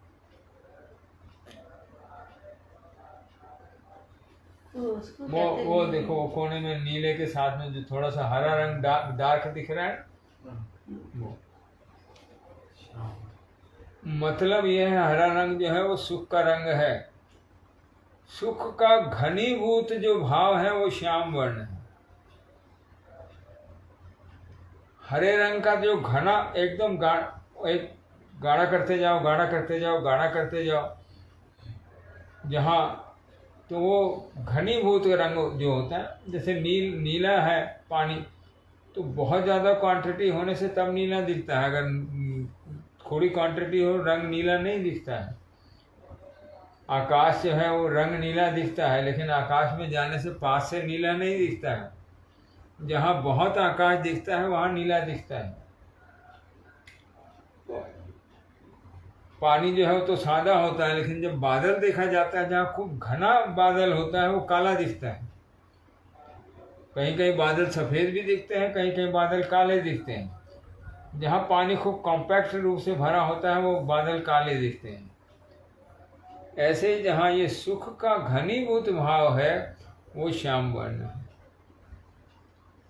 तो उसको वो कहते वो हैं। देखो वो कोने में नीले के साथ में जो थोड़ा सा हरा रंग डार्क दिख रहा है, वो मतलब ये है हरा रंग जो है वो सुख का रंग है। सुख का घनीभूत जो भाव है वो श्याम वर्ण है। हरे रंग का जो घना एकदम एक गाढ़ा करते जाओ गाढ़ा करते जाओ गाढ़ा करते जाओ जहाँ, तो वो घनीभूत रंग जो होता है, जैसे नीला है पानी तो बहुत ज़्यादा क्वांटिटी होने से तब नीला दिखता है, अगर थोड़ी क्वांटिटी हो रंग नीला नहीं दिखता है। आकाश जो है वो रंग नीला दिखता है, लेकिन आकाश में जाने से पास से नीला नहीं दिखता है। जहाँ बहुत आकाश दिखता है वहाँ नीला दिखता है। पानी जो है वो तो सादा होता है, लेकिन जब बादल देखा जाता है जहाँ खूब घना बादल होता है वो काला दिखता है। कहीं कहीं बादल सफ़ेद भी दिखते हैं, कहीं कहीं बादल काले दिखते हैं। जहाँ पानी खूब कॉम्पैक्ट रूप से भरा होता है वो बादल काले दिखते हैं। ऐसे ही जहाँ ये सुख का घनीभूत भाव है वो श्याम वर्ण है।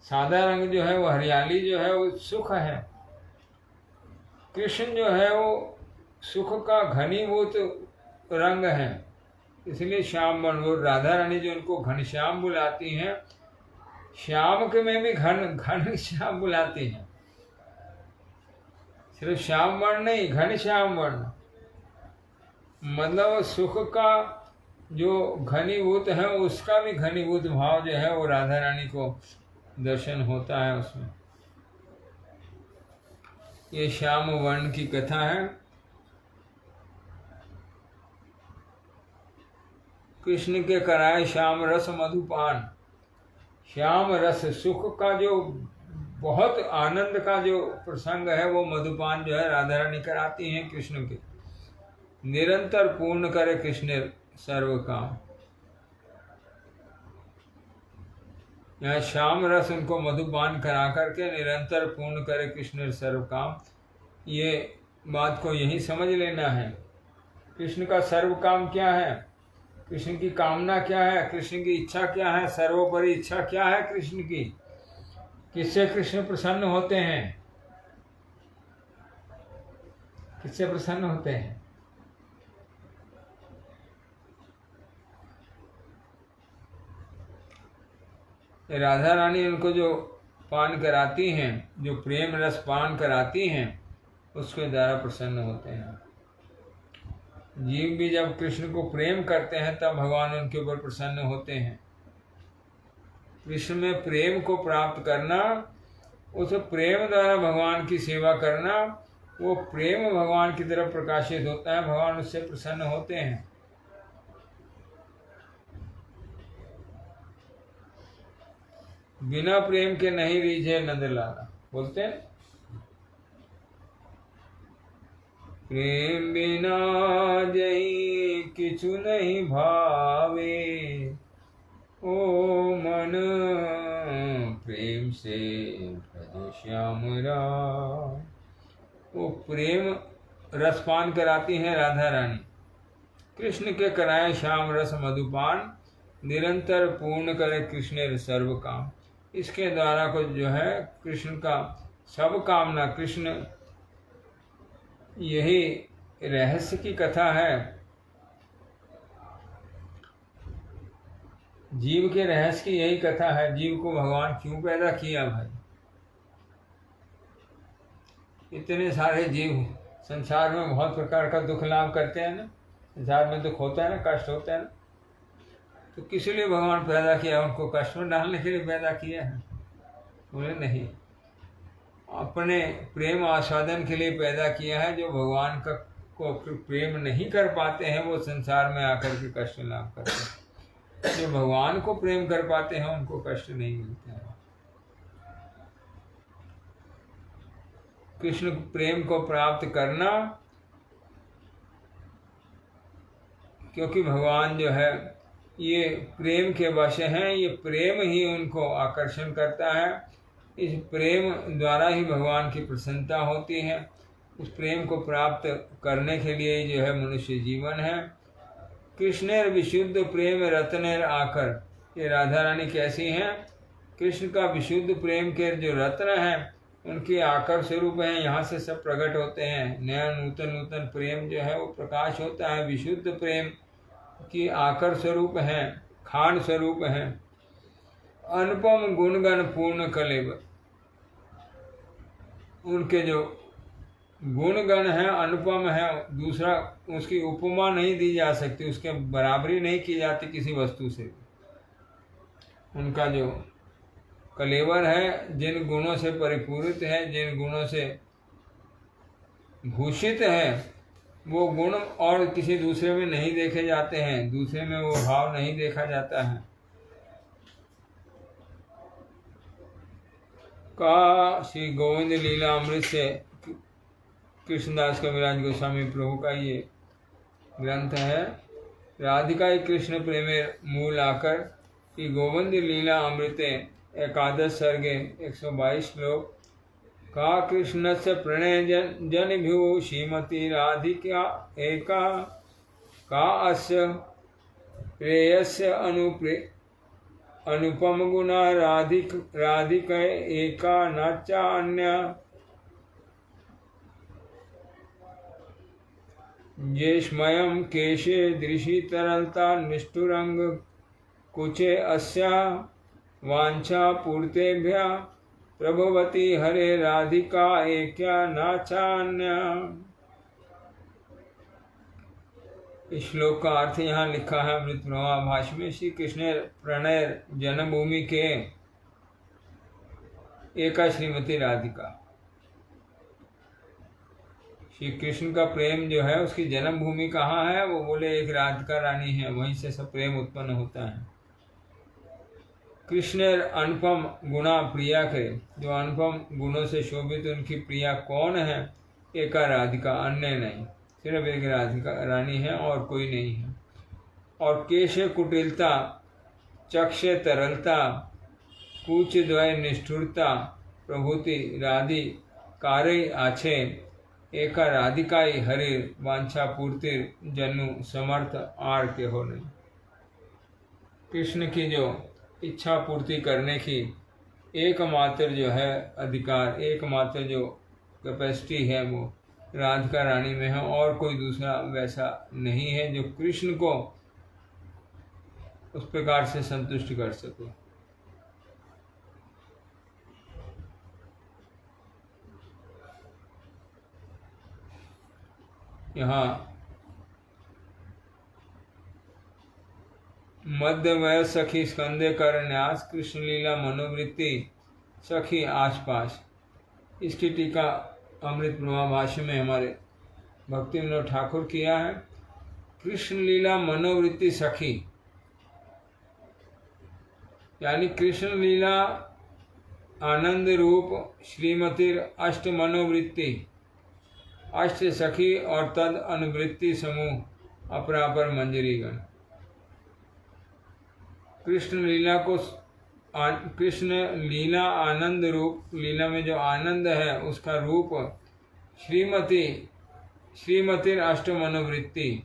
सादा रंग जो है वो हरियाली जो है वो सुख है। कृष्ण जो है वो सुख का घनीभूत रंग है, इसलिए श्याम वर्ण। वो राधा रानी जो उनको घनश्याम बुलाती हैं, श्याम के में भी घन श्याम बुलाती हैं। सिर्फ श्याम वर्ण नहीं, घनश्याम वर्ण मतलब सुख का जो घनीभूत है उसका भी घनीभूत भाव जो है वो राधा रानी को दर्शन होता है उसमें। ये श्याम वर्ण की कथा है। कृष्ण के कराए श्याम रस मधुपान। श्याम रस सुख का जो बहुत आनंद का जो प्रसंग है वो मधुपान जो है राधा रानी कराती हैं कृष्ण के। निरंतर पूर्ण करे कृष्ण सर्व काम। यहाँ श्याम रस उनको मधुपान करा करके निरंतर पूर्ण करे कृष्ण सर्व काम। ये बात को यही समझ लेना है। कृष्ण का सर्व काम क्या है, कृष्ण की कामना क्या है, कृष्ण की इच्छा क्या है, सर्वोपरि इच्छा क्या है कृष्ण की, किससे कृष्ण प्रसन्न होते हैं, किससे प्रसन्न होते हैं। राधा रानी उनको जो पान कराती हैं, जो प्रेम रस पान कराती हैं, उसके द्वारा प्रसन्न होते हैं। जीव भी जब कृष्ण को प्रेम करते हैं तब भगवान उनके ऊपर प्रसन्न होते हैं। कृष्ण में प्रेम को प्राप्त करना, उस प्रेम द्वारा भगवान की सेवा करना, वो प्रेम भगवान की तरफ प्रकाशित होता है, भगवान उससे प्रसन्न होते हैं। बिना प्रेम के नहीं रीझे नंदलाला, बोलते हैं प्रेम बिना जई किछु नहीं भावे, ओ मन प्रेम से भज श्याम राम। वो प्रेम रसपान कराती हैं राधा रानी, कृष्ण के कराए श्याम रस मधुपान, निरंतर पूर्ण करे कृष्ण सर्व काम। इसके द्वारा को जो है कृष्ण का सब कामना, कृष्ण यही रहस्य की कथा है। जीव के रहस्य की यही कथा है, जीव को भगवान क्यों पैदा किया भाई। इतने सारे जीव संसार में बहुत प्रकार का दुख लाभ करते हैं ना, संसार में दुख होता है ना, कष्ट होता है ना, तो किस लिए भगवान पैदा किया, उनको कष्ट में डालने के लिए पैदा किया है? बोले नहीं, अपने प्रेम आस्वादन के लिए पैदा किया है। जो भगवान का को प्रेम नहीं कर पाते हैं वो संसार में आकर के कष्ट लाभ करते हैं, जो भगवान को प्रेम कर पाते हैं उनको कष्ट नहीं मिलते हैं। कृष्ण प्रेम को प्राप्त करना, क्योंकि भगवान जो है ये प्रेम के वश हैं, ये प्रेम ही उनको आकर्षण करता है। इस प्रेम द्वारा ही भगवान की प्रसन्नता होती है। उस प्रेम को प्राप्त करने के लिए जो है मनुष्य जीवन है। कृष्णेर विशुद्ध प्रेम रत्नेर आकर, ये राधा रानी कैसी हैं? कृष्ण का विशुद्ध प्रेम के जो रत्न हैं उनके आकर स्वरूप हैं, यहाँ से सब प्रकट होते हैं। नया नूतन नूतन प्रेम जो है वो प्रकाश होता है, विशुद्ध प्रेम की आकर स्वरूप हैं, खान स्वरूप हैं। अनुपम गुणगण पूर्ण कलेवर, उनके जो गुणगण हैं अनुपम है, दूसरा उसकी उपमा नहीं दी जा सकती, उसके बराबरी नहीं की जाती किसी वस्तु से। उनका जो कलेवर है, जिन गुणों से परिपूरित है, जिन गुणों से भूषित है, वो गुण और किसी दूसरे में नहीं देखे जाते हैं, दूसरे में वो भाव नहीं देखा जाता है। का श्री गोविंद लीला अमृत से कृष्णदास कविराज गोस्वामी प्रभु का ये ग्रंथ है। राधिका कृष्ण प्रेमेर मूल आकर श्री गोविंद लीला अमृते एकादश सर्गे 122 श्लोक। का कृष्ण से प्रणय जन भ्यू श्रीमती राधिका एका, का अस्य प्रेयस्य अनुपम गुणा राधिक एका न चान्या। जेष्मयं केशे दृशि तरलता निष्ठुरंग कुचे अस्या, वांछा पूर्तेभ्या प्रभवती हरे राधिका एका न चान्या। इस श्लोक का अर्थ यहाँ लिखा है अमृत प्रवाह भाष्य में। श्री कृष्ण प्रणय जन्मभूमि के एका श्रीमती राधिका, श्री कृष्ण का प्रेम जो है उसकी जन्मभूमि कहाँ है? वो बोले एक राधिका रानी है, वहीं से सब प्रेम उत्पन्न होता है। कृष्ण अनुपम गुणा प्रिया के, जो अनुपम गुणों से शोभित उनकी प्रिया कौन है? एका राधिका, अन्य नहीं, सिर्फ एक राधिका रानी है और कोई नहीं है। और केश कुटिलता, चक्षे तरलता, कूच द्वय निष्ठुरता प्रभुति राधि कार्य आछे एका राधिकाई हरिर वांछा पूर्तिर जनु समर्थ आर के हो नहीं। कृष्ण की जो इच्छा पूर्ति करने की एकमात्र जो है अधिकार, एकमात्र जो कैपेसिटी है वो राधिका रानी में है, और कोई दूसरा वैसा नहीं है जो कृष्ण को उस प्रकार से संतुष्ट कर सके। यहाँ मध्य वय सखी स्कंदे कर न्यास कृष्ण लीला मनोवृत्ति सखी आसपास, इसकी टीका अमृत प्रभा भाष्य में हमारे भक्ति विनोद ठाकुर किया है। कृष्ण लीला मनोवृत्ति सखी यानी कृष्ण लीला आनंद रूप श्रीमतिर अष्ट मनोवृत्ति, अष्ट सखी और तद अनुवृत्ति समूह अपरापर मंजरीगण। कृष्ण लीला को कृष्ण लीला आनंद रूप, लीला में जो आनंद है उसका रूप श्रीमतिर अष्ट मनोवृत्ति,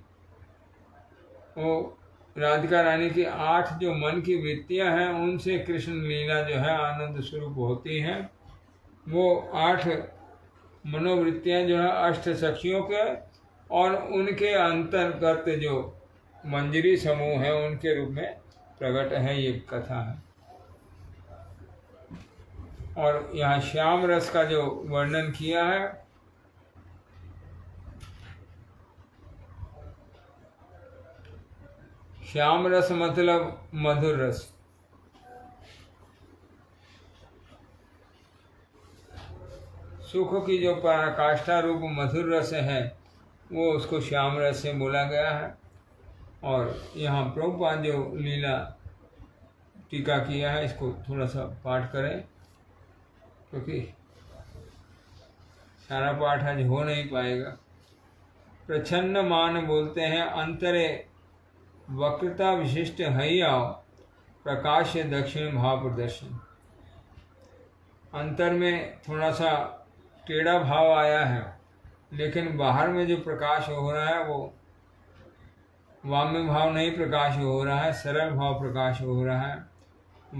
वो राधिका रानी की 8 जो मन की वृत्तियां हैं उनसे कृष्ण लीला जो है आनंद स्वरूप होती हैं। वो 8 मनोवृत्तियां जो है अष्ट सखियों के और उनके अंतर्गत जो मंजरी समूह है उनके रूप में प्रकट है, ये कथा है। और यहाँ श्याम रस का जो वर्णन किया है, श्याम रस मतलब मधुर रस। सुख की जो पराकाष्ठा रूप मधुर रस है वो उसको श्याम रस से बोला गया है। और यहाँ प्रभुपाद जो लीला टीका किया है इसको थोड़ा सा पाठ करें, क्योंकि सारा पाठ आज हो नहीं पाएगा। प्रच्छन्न मान बोलते हैं अंतरे वक्रता विशिष्ट हैया प्रकाश दक्षिण भाव प्रदर्शन। अंतर में थोड़ा सा टेढ़ा भाव आया है, लेकिन बाहर में जो प्रकाश हो रहा है वो वाम्य भाव नहीं प्रकाश हो रहा है, सरल भाव प्रकाश हो रहा है।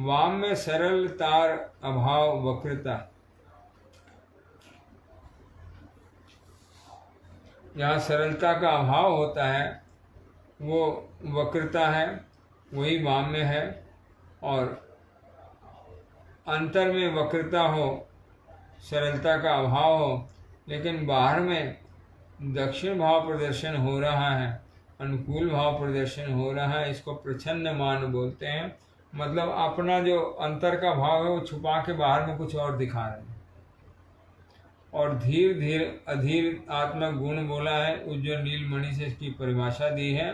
वाम में सरलतार अभाव वक्रता, जहाँ सरलता का अभाव होता है वो वक्रता है, वही वाम में है। और अंतर में वक्रता हो, सरलता का अभाव हो, लेकिन बाहर में दक्षिण भाव प्रदर्शन हो रहा है, अनुकूल भाव प्रदर्शन हो रहा है, इसको प्रच्छन्न मान बोलते हैं। मतलब अपना जो अंतर का भाव है वो छुपा के बाहर में कुछ और दिखा रहे हैं। और धीर धीर अधीर आत्मक गुण बोला है, उज्ज्वल नीलमणि से इसकी परिभाषा दी है।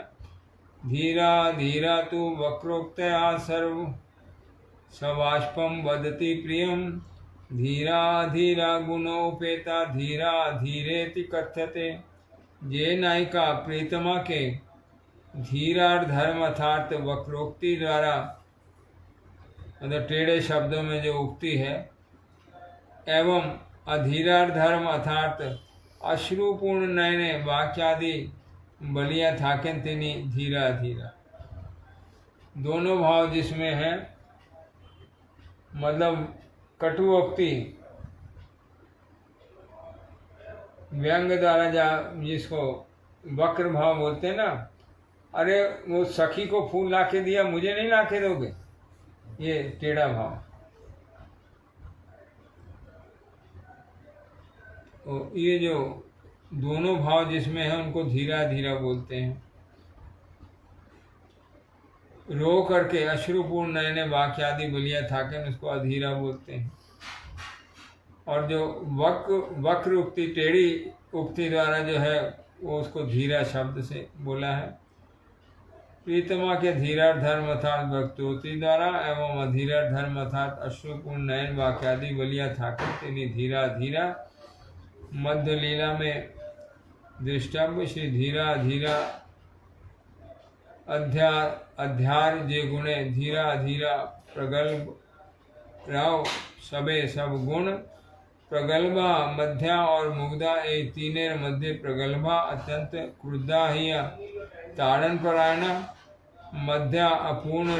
धीरा धीरा तु वक्रोक्तया सर्व सवाष्पम वदति प्रियम, धीरा धीरा गुणोपेता धीरा धीरेति कथ्यते। ये नायिका प्रीतमा के धीरार धर्म अर्थात वक्रोक्ति द्वारा, मतलब टेढ़े शब्दों में जो उक्ति है, एवं अधीरार धर्म अर्थात अश्रुपूर्ण नयने वाक्यादि बलिया थाकें तिनी धीरा धीरा, दोनों भाव जिसमें है, मतलब कटुक्ति व्यंग द्वारा जिसको वक्र भाव बोलते हैं ना, अरे वो सखी को फूल ला के दिया, मुझे नहीं ला के दोगे, ये टेढ़ा भाव। तो ये जो दोनों भाव जिसमें है उनको धीरा धीरा बोलते हैं। रो करके अश्रुपूर्ण नयने वाक्यादि बलिया थाकन उसको अधीरा बोलते हैं। और जो वक्र उक्ति टेढ़ी उक्ति द्वारा जो है वो उसको धीरा शब्द से बोला है। प्रीतमा के धीरा धर्म अर्थात भक्तोति द्वारा एवं अधीरा धर्म अर्थात अश्रुपूर्ण नयन वाक्यादि बलिया थाकन तिनी धीरा धीरा। मध्य लीला में दृष्टव्य श्री धीरा धीरा अध्यार जे गुणे धीरा धीरा प्रगल्भ रव सबे सब गुण प्रगल्भा मध्या और मुग्धा ये तीनेर मध्य प्रगल्भा अत्यंत क्रुद्धा हिया ताड़न परायण मध्या अपूर्ण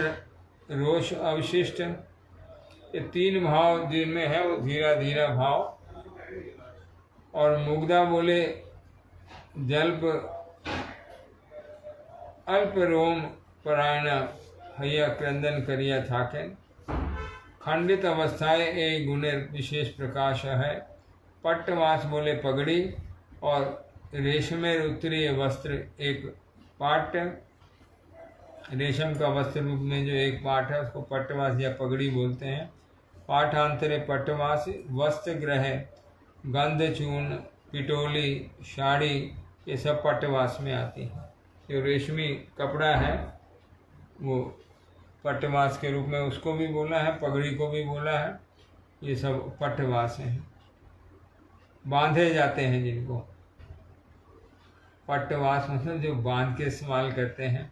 रोष अवशिष्ट। ये तीन भाव जिनमें है वो धीरा धीरा भाव। और मुग्धा बोले जल्प अल्प रोम परायण हैया क्रंदन करिया थाके। खंडित अवस्थाएं एक गुणेर विशेष प्रकाश है। पट्टवास बोले पगड़ी और रेशमेर उत्तरीय वस्त्र एक पाट, रेशम का वस्त्र रूप में जो एक पाट है उसको पट्टवास या पगड़ी बोलते हैं। पाठांतरे पट्टवास वस्त्र ग्रह गंध चूर्ण पिटोली साड़ी ये सब पट्टवास में आती है। जो रेशमी कपड़ा है वो पट्टवास के रूप में उसको भी बोला है, पगड़ी को भी बोला है। ये सब पट्टवास हैं, बांधे जाते हैं जिनको। पट्टवास मतलब जो बांध के इस्तेमाल करते हैं,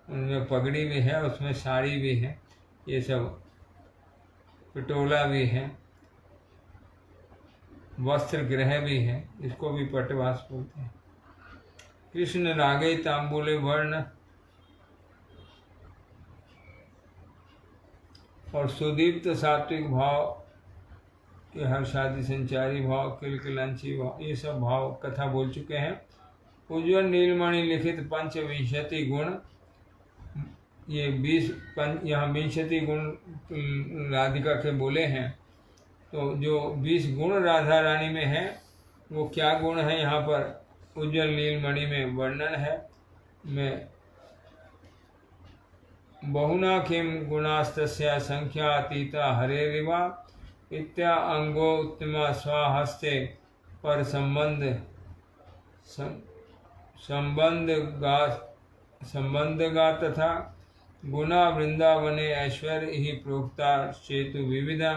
उनमें पगड़ी भी है, उसमें साड़ी भी है, ये सब पिटोला भी है, वस्त्र ग्रह भी है, इसको भी पट्टवास बोलते हैं। कृष्ण रागे तांबूले वर्ण और सुदीप्त सात्विक भाव के हर्षादि संचारी भाव किलकिलांची भाव ये सब भाव कथा बोल चुके हैं। उज्ज्वल नीलमणि लिखित पंचविंशति गुण ये 20 यहाँ विंशति गुण राधिका के बोले हैं। तो जो 20 गुण राधा रानी में है वो क्या गुण है यहाँ पर उज्ज्वल नीलमणि में वर्णन है। मैं बहुना किम गुणास्तस्या संख्या अतीता हरेरिवा इत्या अंगो उत्तमा स्वाहस्ते पर संबंध गा तथा गुना वृंदावने ऐश्वर्य ही प्रोक्ता चेतु विविधा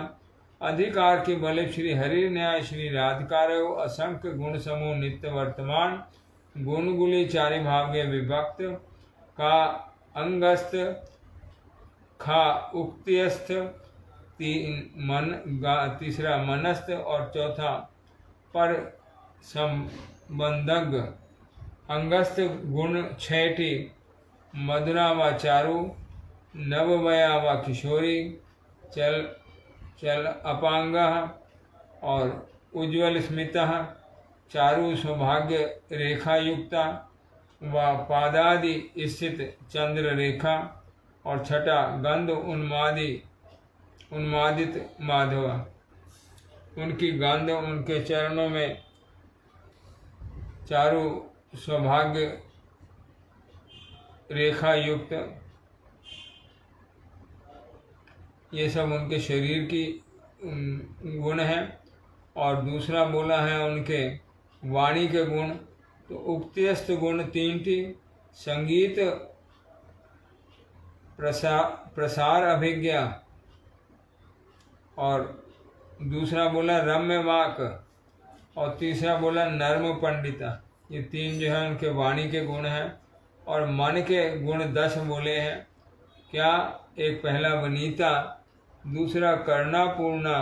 अधिकार के बल श्री हरि न्याय श्री राधिकारो असंख्य गुण समूह नित्य वर्तमान गुणगुली चारि भागे विभक्त का अंगस्थ खा उक्तियस्थ तीसरा मनस्थ और चौथा पर संबंधग। अंगस्थ गुण 6 मधुरा व चारु नवमया व किशोरी चल अपांग और उज्ज्वल स्मिता चारु सौभाग्य रेखा युक्ता व पादादि स्थित चंद्र रेखा और छठा गंध उन्मादित माधव उनकी गंध उनके चरणों में चारु सौभाग्य रेखा युक्त ये सब उनके शरीर की गुण है। और दूसरा बोला है उनके वाणी के गुण। तो उक्तियस्त गुण 3 संगीत प्रसार अभिज्ञा और दूसरा बोला रम्य वाक और तीसरा बोला नर्म पंडिता। ये 3 जो है उनके वाणी के गुण हैं। और मन के गुण 10 बोले हैं। क्या? एक पहला वनीता, दूसरा कर्णापूर्णा,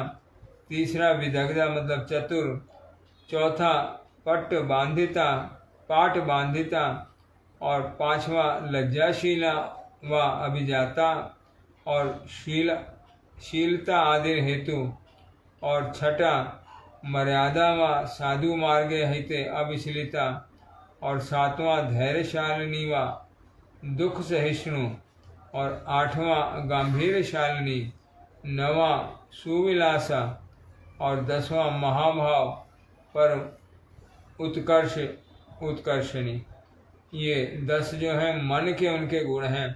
तीसरा विदग्धा मतलब चतुर, चौथा पाठ बांधिता और 5वां लज्जाशीला व अभिजाता और शीलता आदि हेतु और छठा मर्यादा व साधु मार्गे हिते अविचलिता और 7वां धैर्यशालिनी व दुख सहिष्णु और 8वां गंभीरशालिनी, 9वां सुविलासा और 10वां महाभाव पर उत्कर्षणी। ये 10 जो है मन के उनके गुण हैं।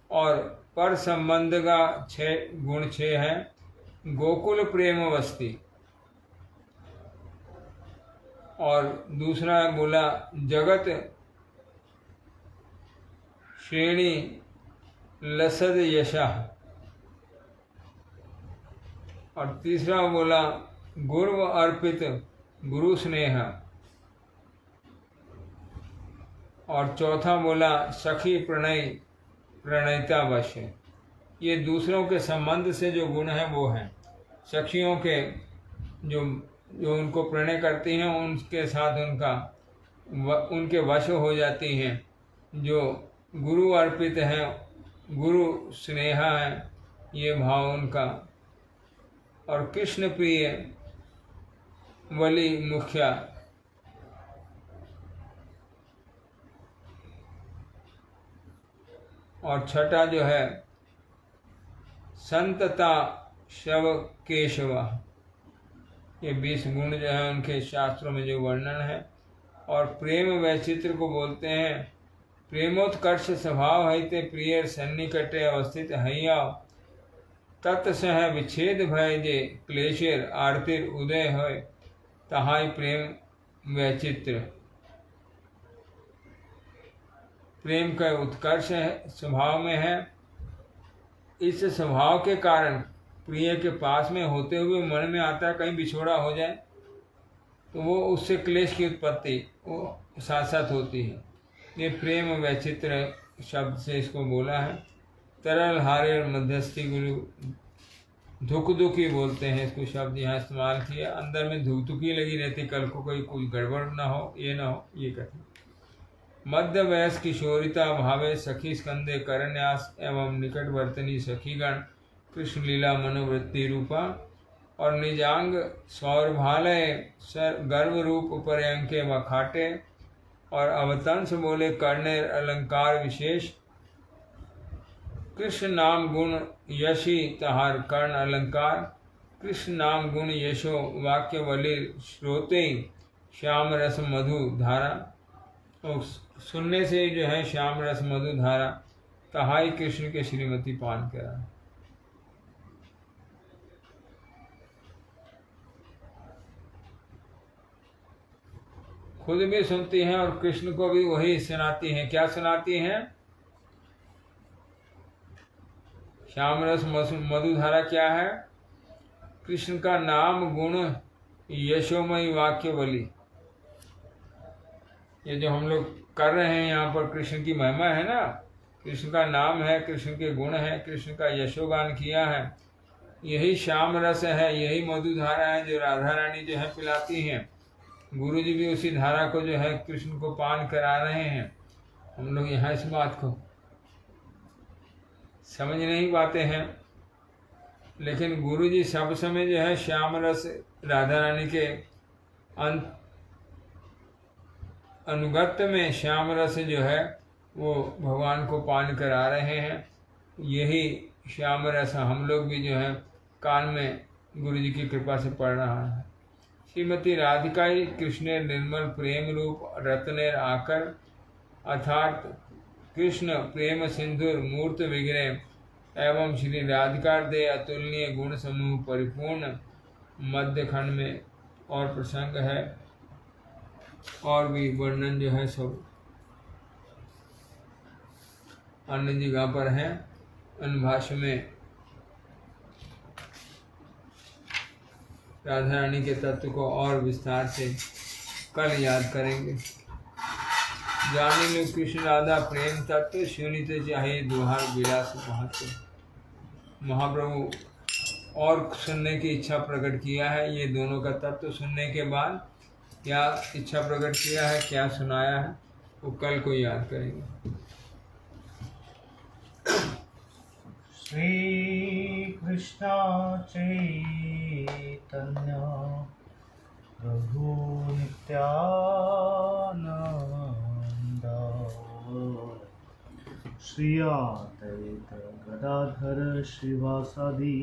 और पर संबंध का 6 हैं। गोकुल प्रेम वस्ती और दूसरा बोला जगत श्रेणी लसद यशा और तीसरा बोला गुरु अर्पित गुरु स्नेह और चौथा बोला सखी प्रणयिता वश। ये दूसरों के संबंध से जो गुण है वो हैं। सखियों के जो जो उनको प्रणय करती हैं उनके साथ उनके वश हो जाती हैं। जो गुरु अर्पित हैं, गुरु स्नेहा है, ये भाव उनका। और कृष्ण प्रिय वली मुखिया, और छठा जो है संतता शव केशवा। ये 20 गुण जो है उनके शास्त्रों में जो वर्णन है। और प्रेम वैचित्र को बोलते हैं प्रेमोत्कर्ष स्वभाव है प्रिय सन्निकटे अवस्थित हैया तत्सह विच्छेद भय जे क्लेशेर आरतिर उदय है तहाई प्रेम वैचित्र। प्रेम का उत्कर्ष है स्वभाव में है। इस स्वभाव के कारण प्रिय के पास में होते हुए मन में आता है कहीं बिछोड़ा हो जाए तो वो उससे क्लेश की उत्पत्ति वो साथ साथ होती है। ये प्रेम वैचित्र शब्द से इसको बोला है। तरल हारे और मध्यस्थी गुरु धुक दुखी बोलते हैं इसको शब्द यहाँ इस्तेमाल किया। अंदर में धुक धुकी लगी रहती, कल को कोई गड़बड़ ना हो, ये ना हो, ये कहते। मध्य वयस किशोरिता भावे सखी स्कंदे करन्यास एवं निकटवर्तनी सखीगण कृष्ण लीला मनोवृत्ति रूपा। और निजांग सौरभालय सर गर्व रूप पर्यंके व खाटे। और अवतंस बोले कर्णेर अलंकार विशेष। कृष्ण नाम गुण यशी तहार कर्ण अलंकार। कृष्ण नाम गुण यशो वाक्य वलिर श्रोते श्याम रस मधु धारा। और सुनने से जो है श्याम रस मधु धारा तहाई कृष्ण के श्रीमती पान करा। खुद भी सुनती हैं और कृष्ण को भी वही सुनाती हैं। क्या सुनाती हैं? श्याम रस मधुधारा क्या है? कृष्ण का नाम गुण यशोमयी वाक्य बलि। ये जो हम लोग कर रहे हैं यहाँ पर कृष्ण की महिमा है ना, कृष्ण का नाम है, कृष्ण के गुण है, कृष्ण का यशोगान किया है, यही श्याम रस है, यही मधुधारा है जो राधा रानी जो है पिलाती हैं। गुरु जी भी उसी धारा को जो है कृष्ण को पान करा रहे हैं। हम लोग यहाँ इस बात को समझ नहीं पाते हैं, लेकिन गुरु जी सब समय जो है श्याम रस राधा रानी के अनुगत्य में श्याम रस जो है वो भगवान को पान करा रहे हैं। यही श्याम रस हम लोग भी जो है कान में गुरु जी की कृपा से पढ़ रहा है। श्रीमती राधिकाई कृष्ण निर्मल प्रेम रूप रत्नेर आकर अर्थात कृष्ण प्रेम सिंधुर मूर्त विग्रह एवं श्री राधिका दे अतुलनीय गुण समूह परिपूर्ण। मध्य खंड में और प्रसंग है और भी वर्णन जो है सब अन्य जगह पर है। अनुभाष्य में राधा रानी के तत्व को और विस्तार से कल याद करेंगे। जाने लो कृष्ण राधा प्रेम तत्व सुनित चाहे दुहार विलास महत्व। महाप्रभु और सुनने की इच्छा प्रकट किया है। ये दोनों का तत्व सुनने के बाद क्या इच्छा प्रकट किया है, क्या सुनाया है, वो कल को याद करेंगे। श्री कृष्ण चैतन्य प्रभु नित्यानंद श्री अद्वैत गदाधर श्रीवासादि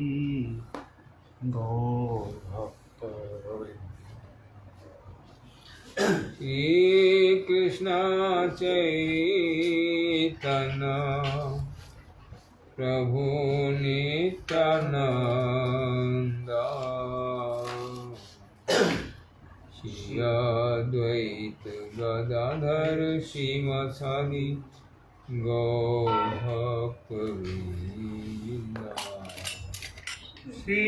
गौर भक्तवृंद। श्री कृष्ण चैतन्य प्रभु नित्यानंद श्री अद्वैत गदाधर श्रीवासादि गौर भक्तवृंद। श्री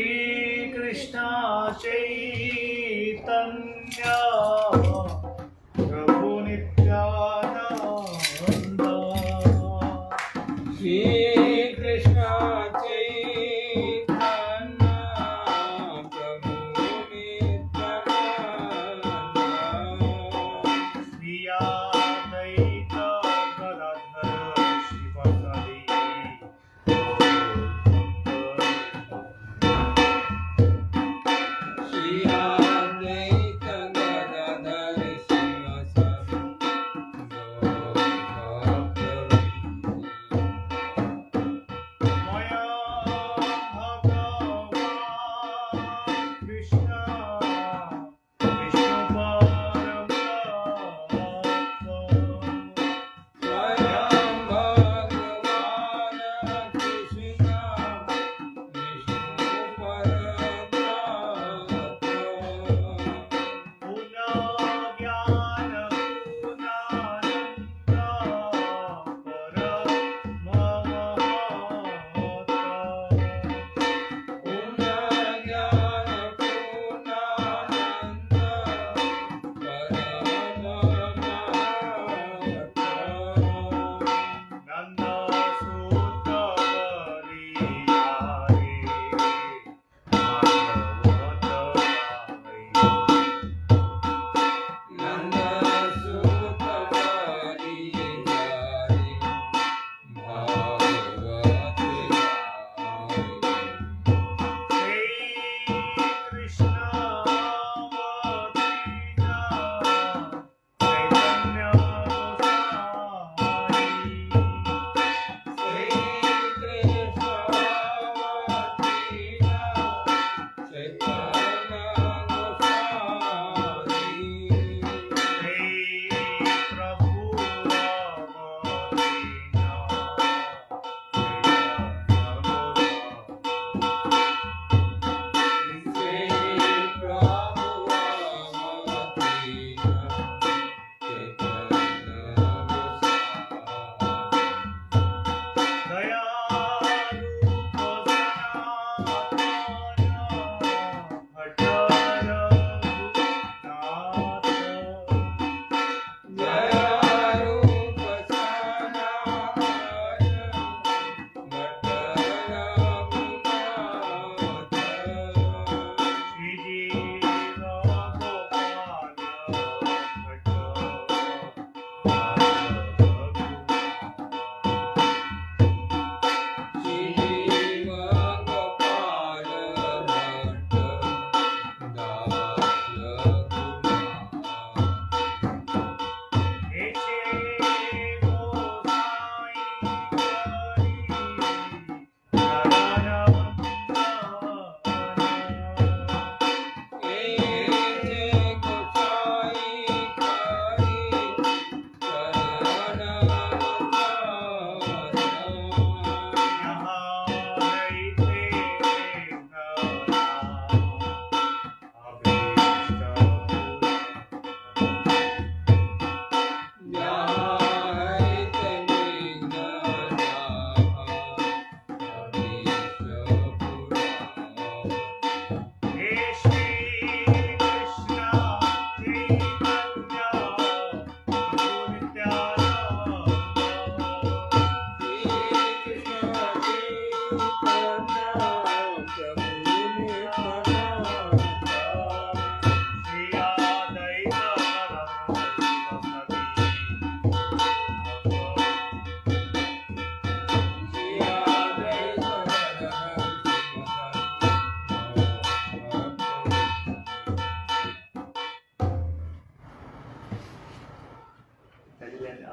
कृष्ण चैतन्य प्रभु नित्यानंद श्री कृष्ण चैतन्य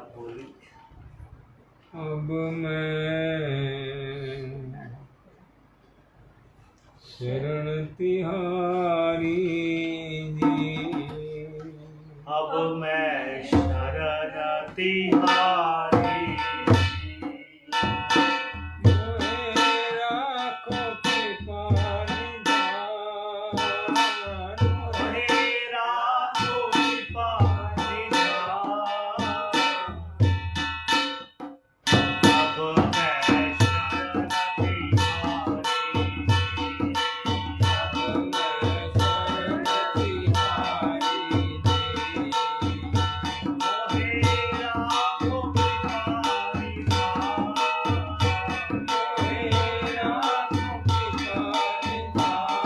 आप बोली। अब मैं शरण तिहारी जी, अब मैं शरण तिहारी मोहे राखो कृपा निधान, मोहे राखो कृपा निधान। अब मैं शरण तिहारी अब मैं शरण तिहारी जी, मोहे राखो कृपा निधान। मोहे राखो कृपा निधान।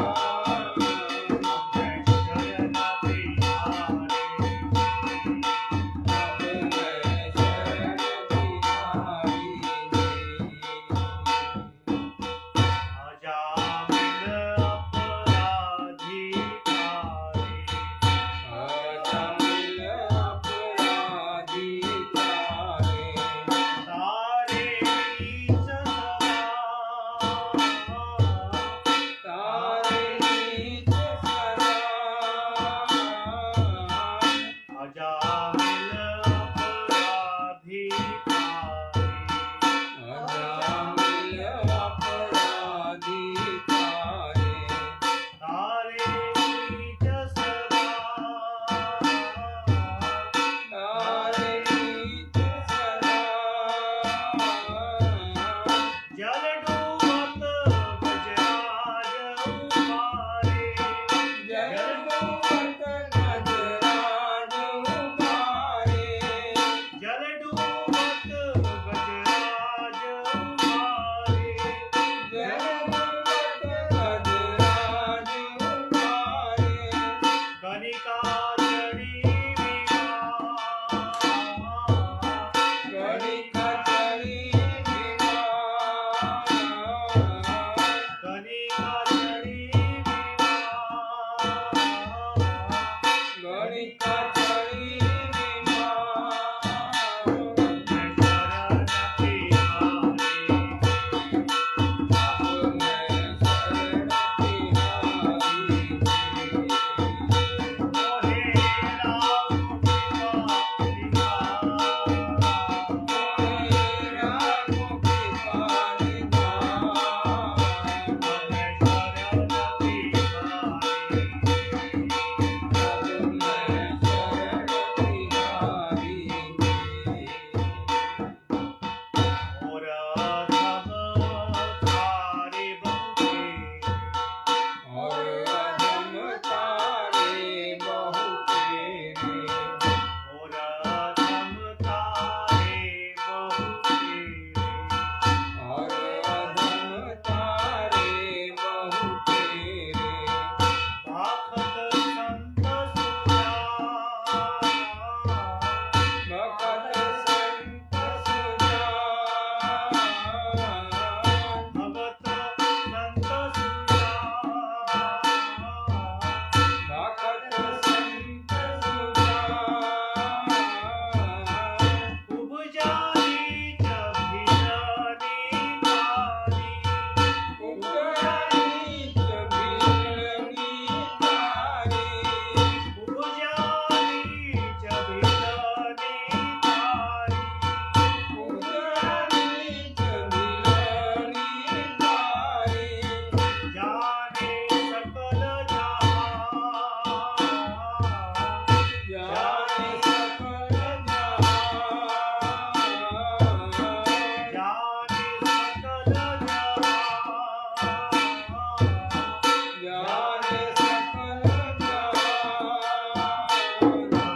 मैं शरण तिहारी अब मैं शरण तिहारी जी। अजामिल अपराधी तारे अजामिल अपराधी तारे, तारे नीच सदा तारे नीच सदा। अजामिल अपराधी तारे अजामिल अपराधी तारे, तारे नीच सदा तारे नीच सदा। जल डूबत गजराज उबारे जल डूबत गजराज उबारे, जल डूबत गजराज उबारे जल डूबत गजराज उबारे। कनिका चढ़ी गणिका चढ़ी विमान, कनिका चढ़ी गणिका चढ़ी विमान। शरण तिहारी अब मैं शरण तिहारी जी, मोहे राखो कृपा निधान। मोहे राखो कृपा निधान। मैं शरण तिहारी अब मैं शरण तिहारी जी। और अधम तारे बहुते और अधम तारे बहु तेरे, और अधम तारे बहुते और अधम तारे बहु तेरे। भाखत संत सुजा भगत संत सुजान, भगत संत सुजा भगत संत सुजान। उपजानी जभिलनी तारी उपजानी जभिलनी तारी, उपजानी जभिलनी तारी उपजानी जभिलनी तारी। जाने सकल जहां जाने सकल जहां, जाने सकल जहां जाने सकल जहान।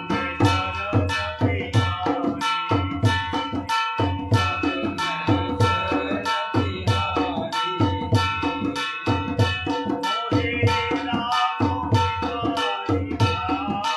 मैं शरण तिहारी अब मैं शरण तिहारी जी, मोहे राखो कृपा निधान।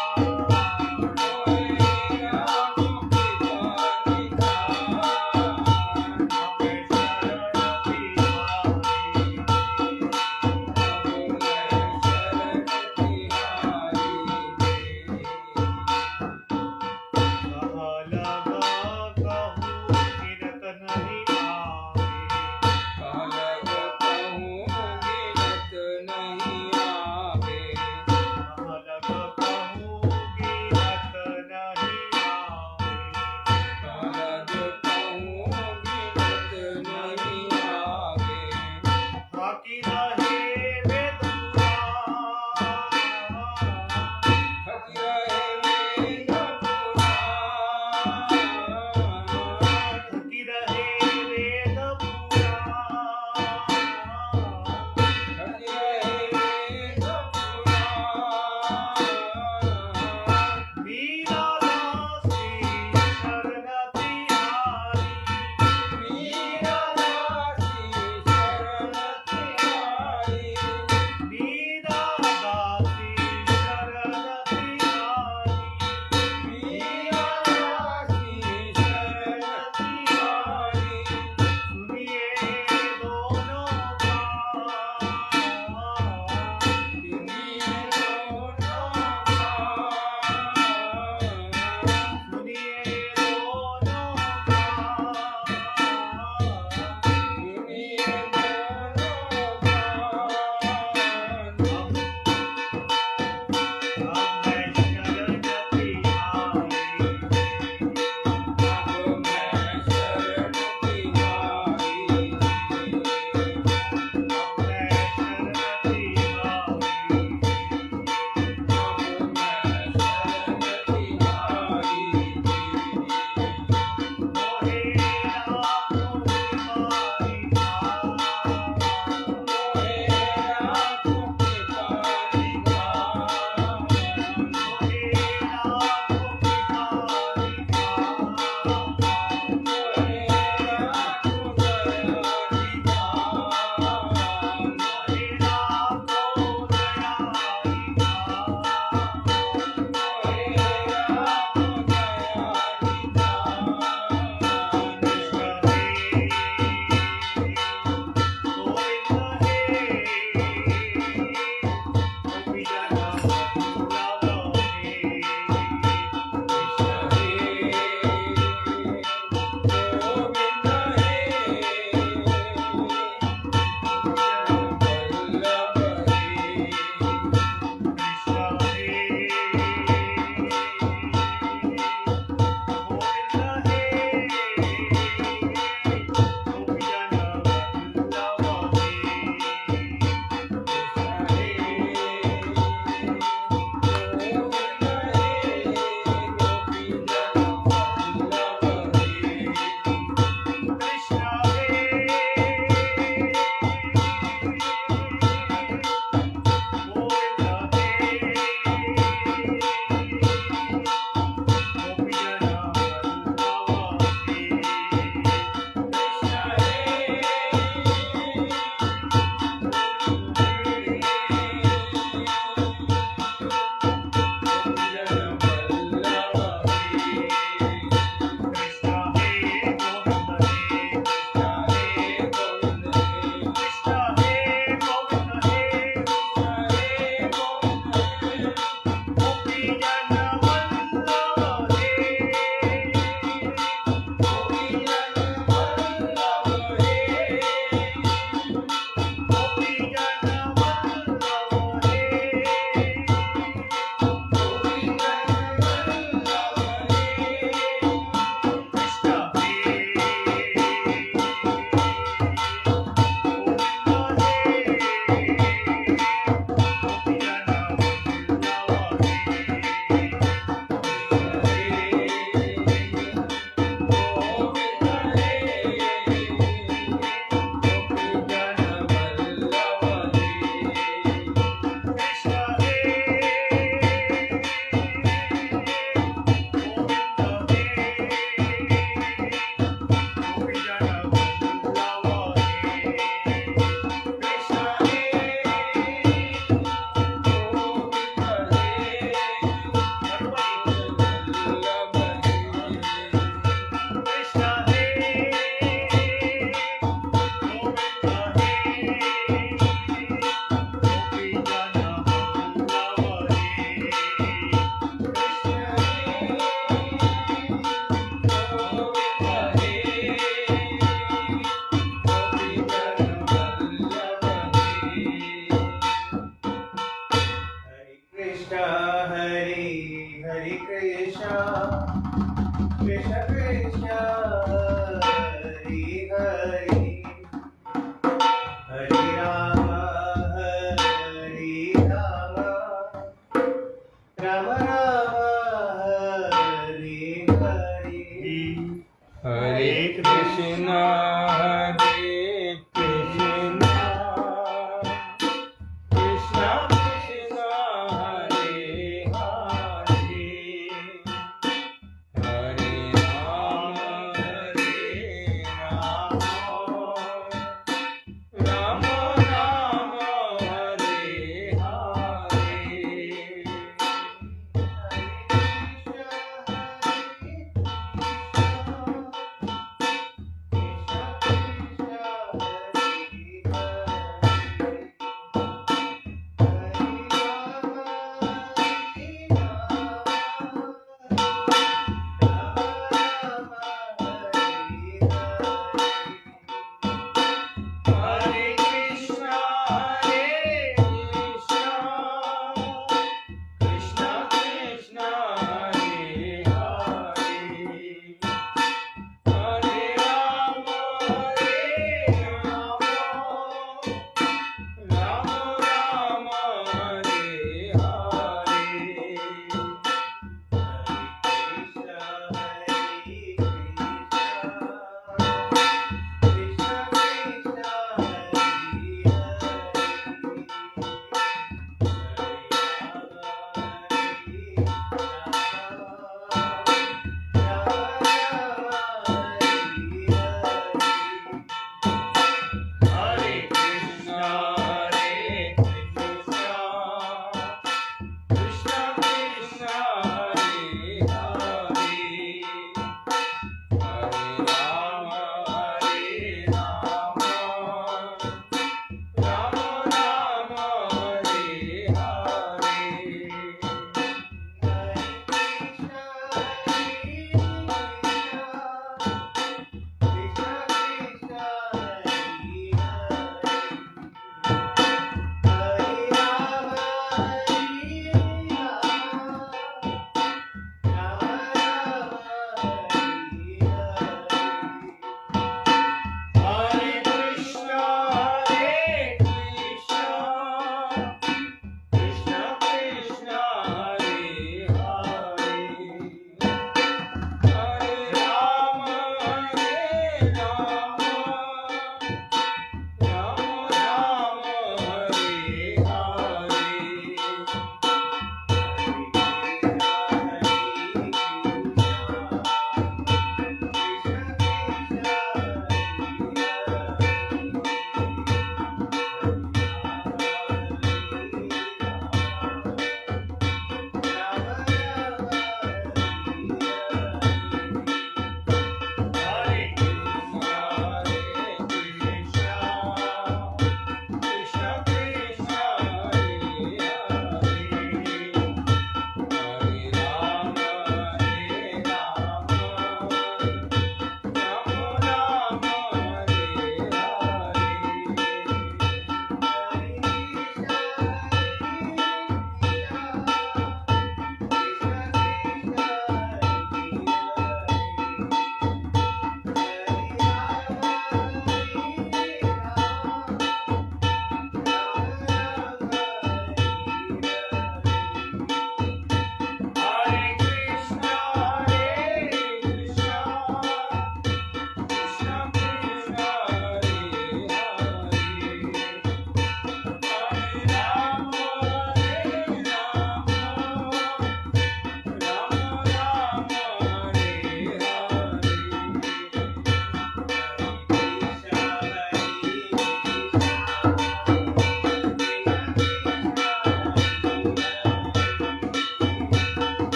कृष्ण कृष्ण कृष्ण हरे हरे हरे राम राम राम हरे हरे हरे कृष्णा कृष्णा कृष्णा हरे हरे हरे राम राम राम हरे हरे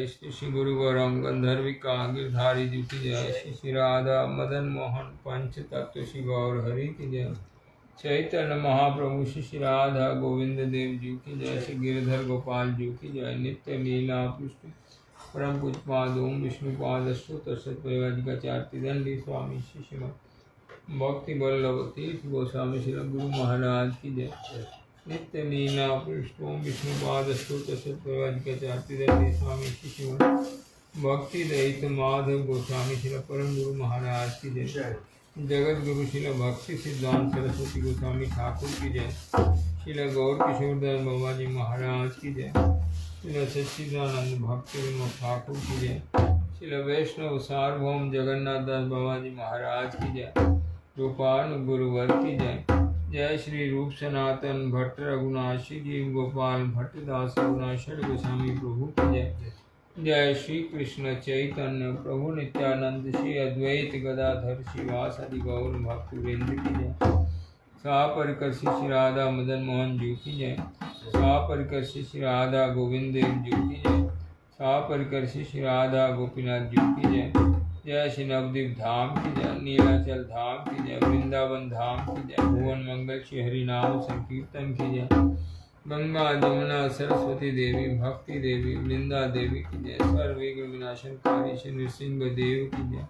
जय श्री श्री गुरु गौरंग गंधर्विका गिरधारी जी की जय श्री श्री राधा मदन मोहन पंच तत्व श्री गौर हरि की जय चैतन्य महाप्रभु श्री श्री राधा गोविंद देव जी की जय श्री गिरधर गोपाल जी की जय नित्य लीला पृष्ठ परम पूजपाद ओम विष्णुपाद अष्टोत्तर परिवारिकाचार्य दंडी स्वामी श्री श्रीमद भक्ति वल्लभ तीर्थ गोस्वामी श्री गुरु महाराज की जय नित्य लीला पृष्ठ ओम विष्णुपाद अष्टोत्तर परिवारिकाचार्य दंडी स्वामी श्री श्रीमद भक्ति रहित माधव गोस्वामी श्री परम गुरु महाराज की जय जगत गुरु शिल भक्ति सिद्धांत सरस्वती गोस्वामी ठाकुर की जय शिल गौर किशोरदास बाबा जी महाराज की जय शिल सच्चिदानंद भक्ति विनोद ठाकुर की जय शिल वैष्णव सार्वभौम जगन्नाथ दास बाबा जी महाराज की जय गोपाल गुरुवर की जय जय श्री रूप सनातन भट्ट रघुनाथ श्री जीव गोपाल भट्टदास रघुनाथ गोस्वामी प्रभु की जय जय श्री कृष्ण चैतन्य प्रभु नित्यानंद श्री अद्वैत गदाधर शिवासादि गौर भक्त वृंद की जय सा परिकर श्री राधा मदन मोहन जी की जय सा परिकर श्री राधा गोविंद देव जी की जय सा परिकर श्री राधा गोपीनाथ जी की जय जय श्री नवद्वीप धाम की जय नीलाचल धाम की जय वृंदावन धाम की जय भुवन मंगल श्री हरिनाम संकीर्तन की जय गंगा जमुना सरस्वती देवी भक्ति देवी वृंदा देवी की जय सर्वविघ्न विनाशनकारी श्री नृसिंह देव की जय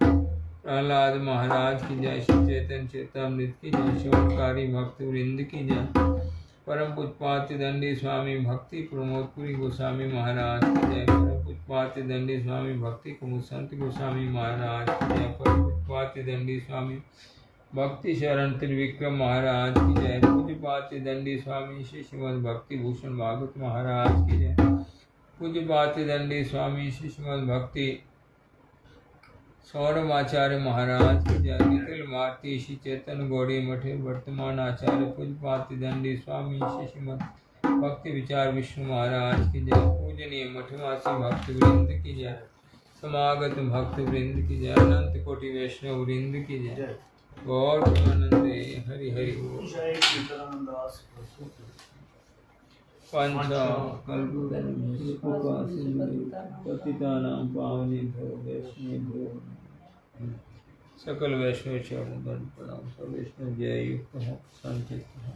प्रहलाद महाराज की जय श्री चैतन्य चेतामृत की जय शिवकारी भक्त वृंद की जय परम पूजपात दंडी स्वामी भक्ति प्रमोदपुरी गोस्वामी महाराज की जय परम पूजपात दंडी स्वामी भक्ति कुमुद संत गोस्वामी महाराज की जय परम पूजपात दंडी स्वामी भक्ति शरण त्रिविक्रम महाराज की जय पूज्यपात दंडी स्वामी श्री श्रीमद भक्ति भूषण भागवत महाराज की जय पूज्यपात दंडी स्वामी श्री श्रीमद भक्ति सौरभाचार्य महाराज की जय निखिल भारती श्री चैतन्य गौड़ी मठे वर्तमान आचार्य पूज्यपात दंडी स्वामी श्री श्रीमद भक्ति विचार विष्णु महाराज की जय पूजनीय मठवासी भक्त वृंद की जय समागत भक्त वृंद की जय अनंत कोटि वैष्णव वृंद की जय गौर प्रेमानंदे हरि हरि जय सीतारामदास पंचा पतितानां पावनेभ्यो वैष्णवेभ्यो सकल वैष्णव चरण दंड प्रणाम सब वैष्णव जय युक्त हो संचित हो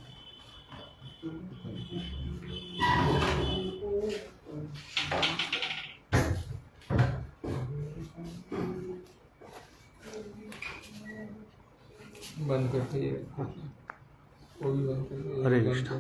बंद करते वो भी बंद करते हरे कृष्ण।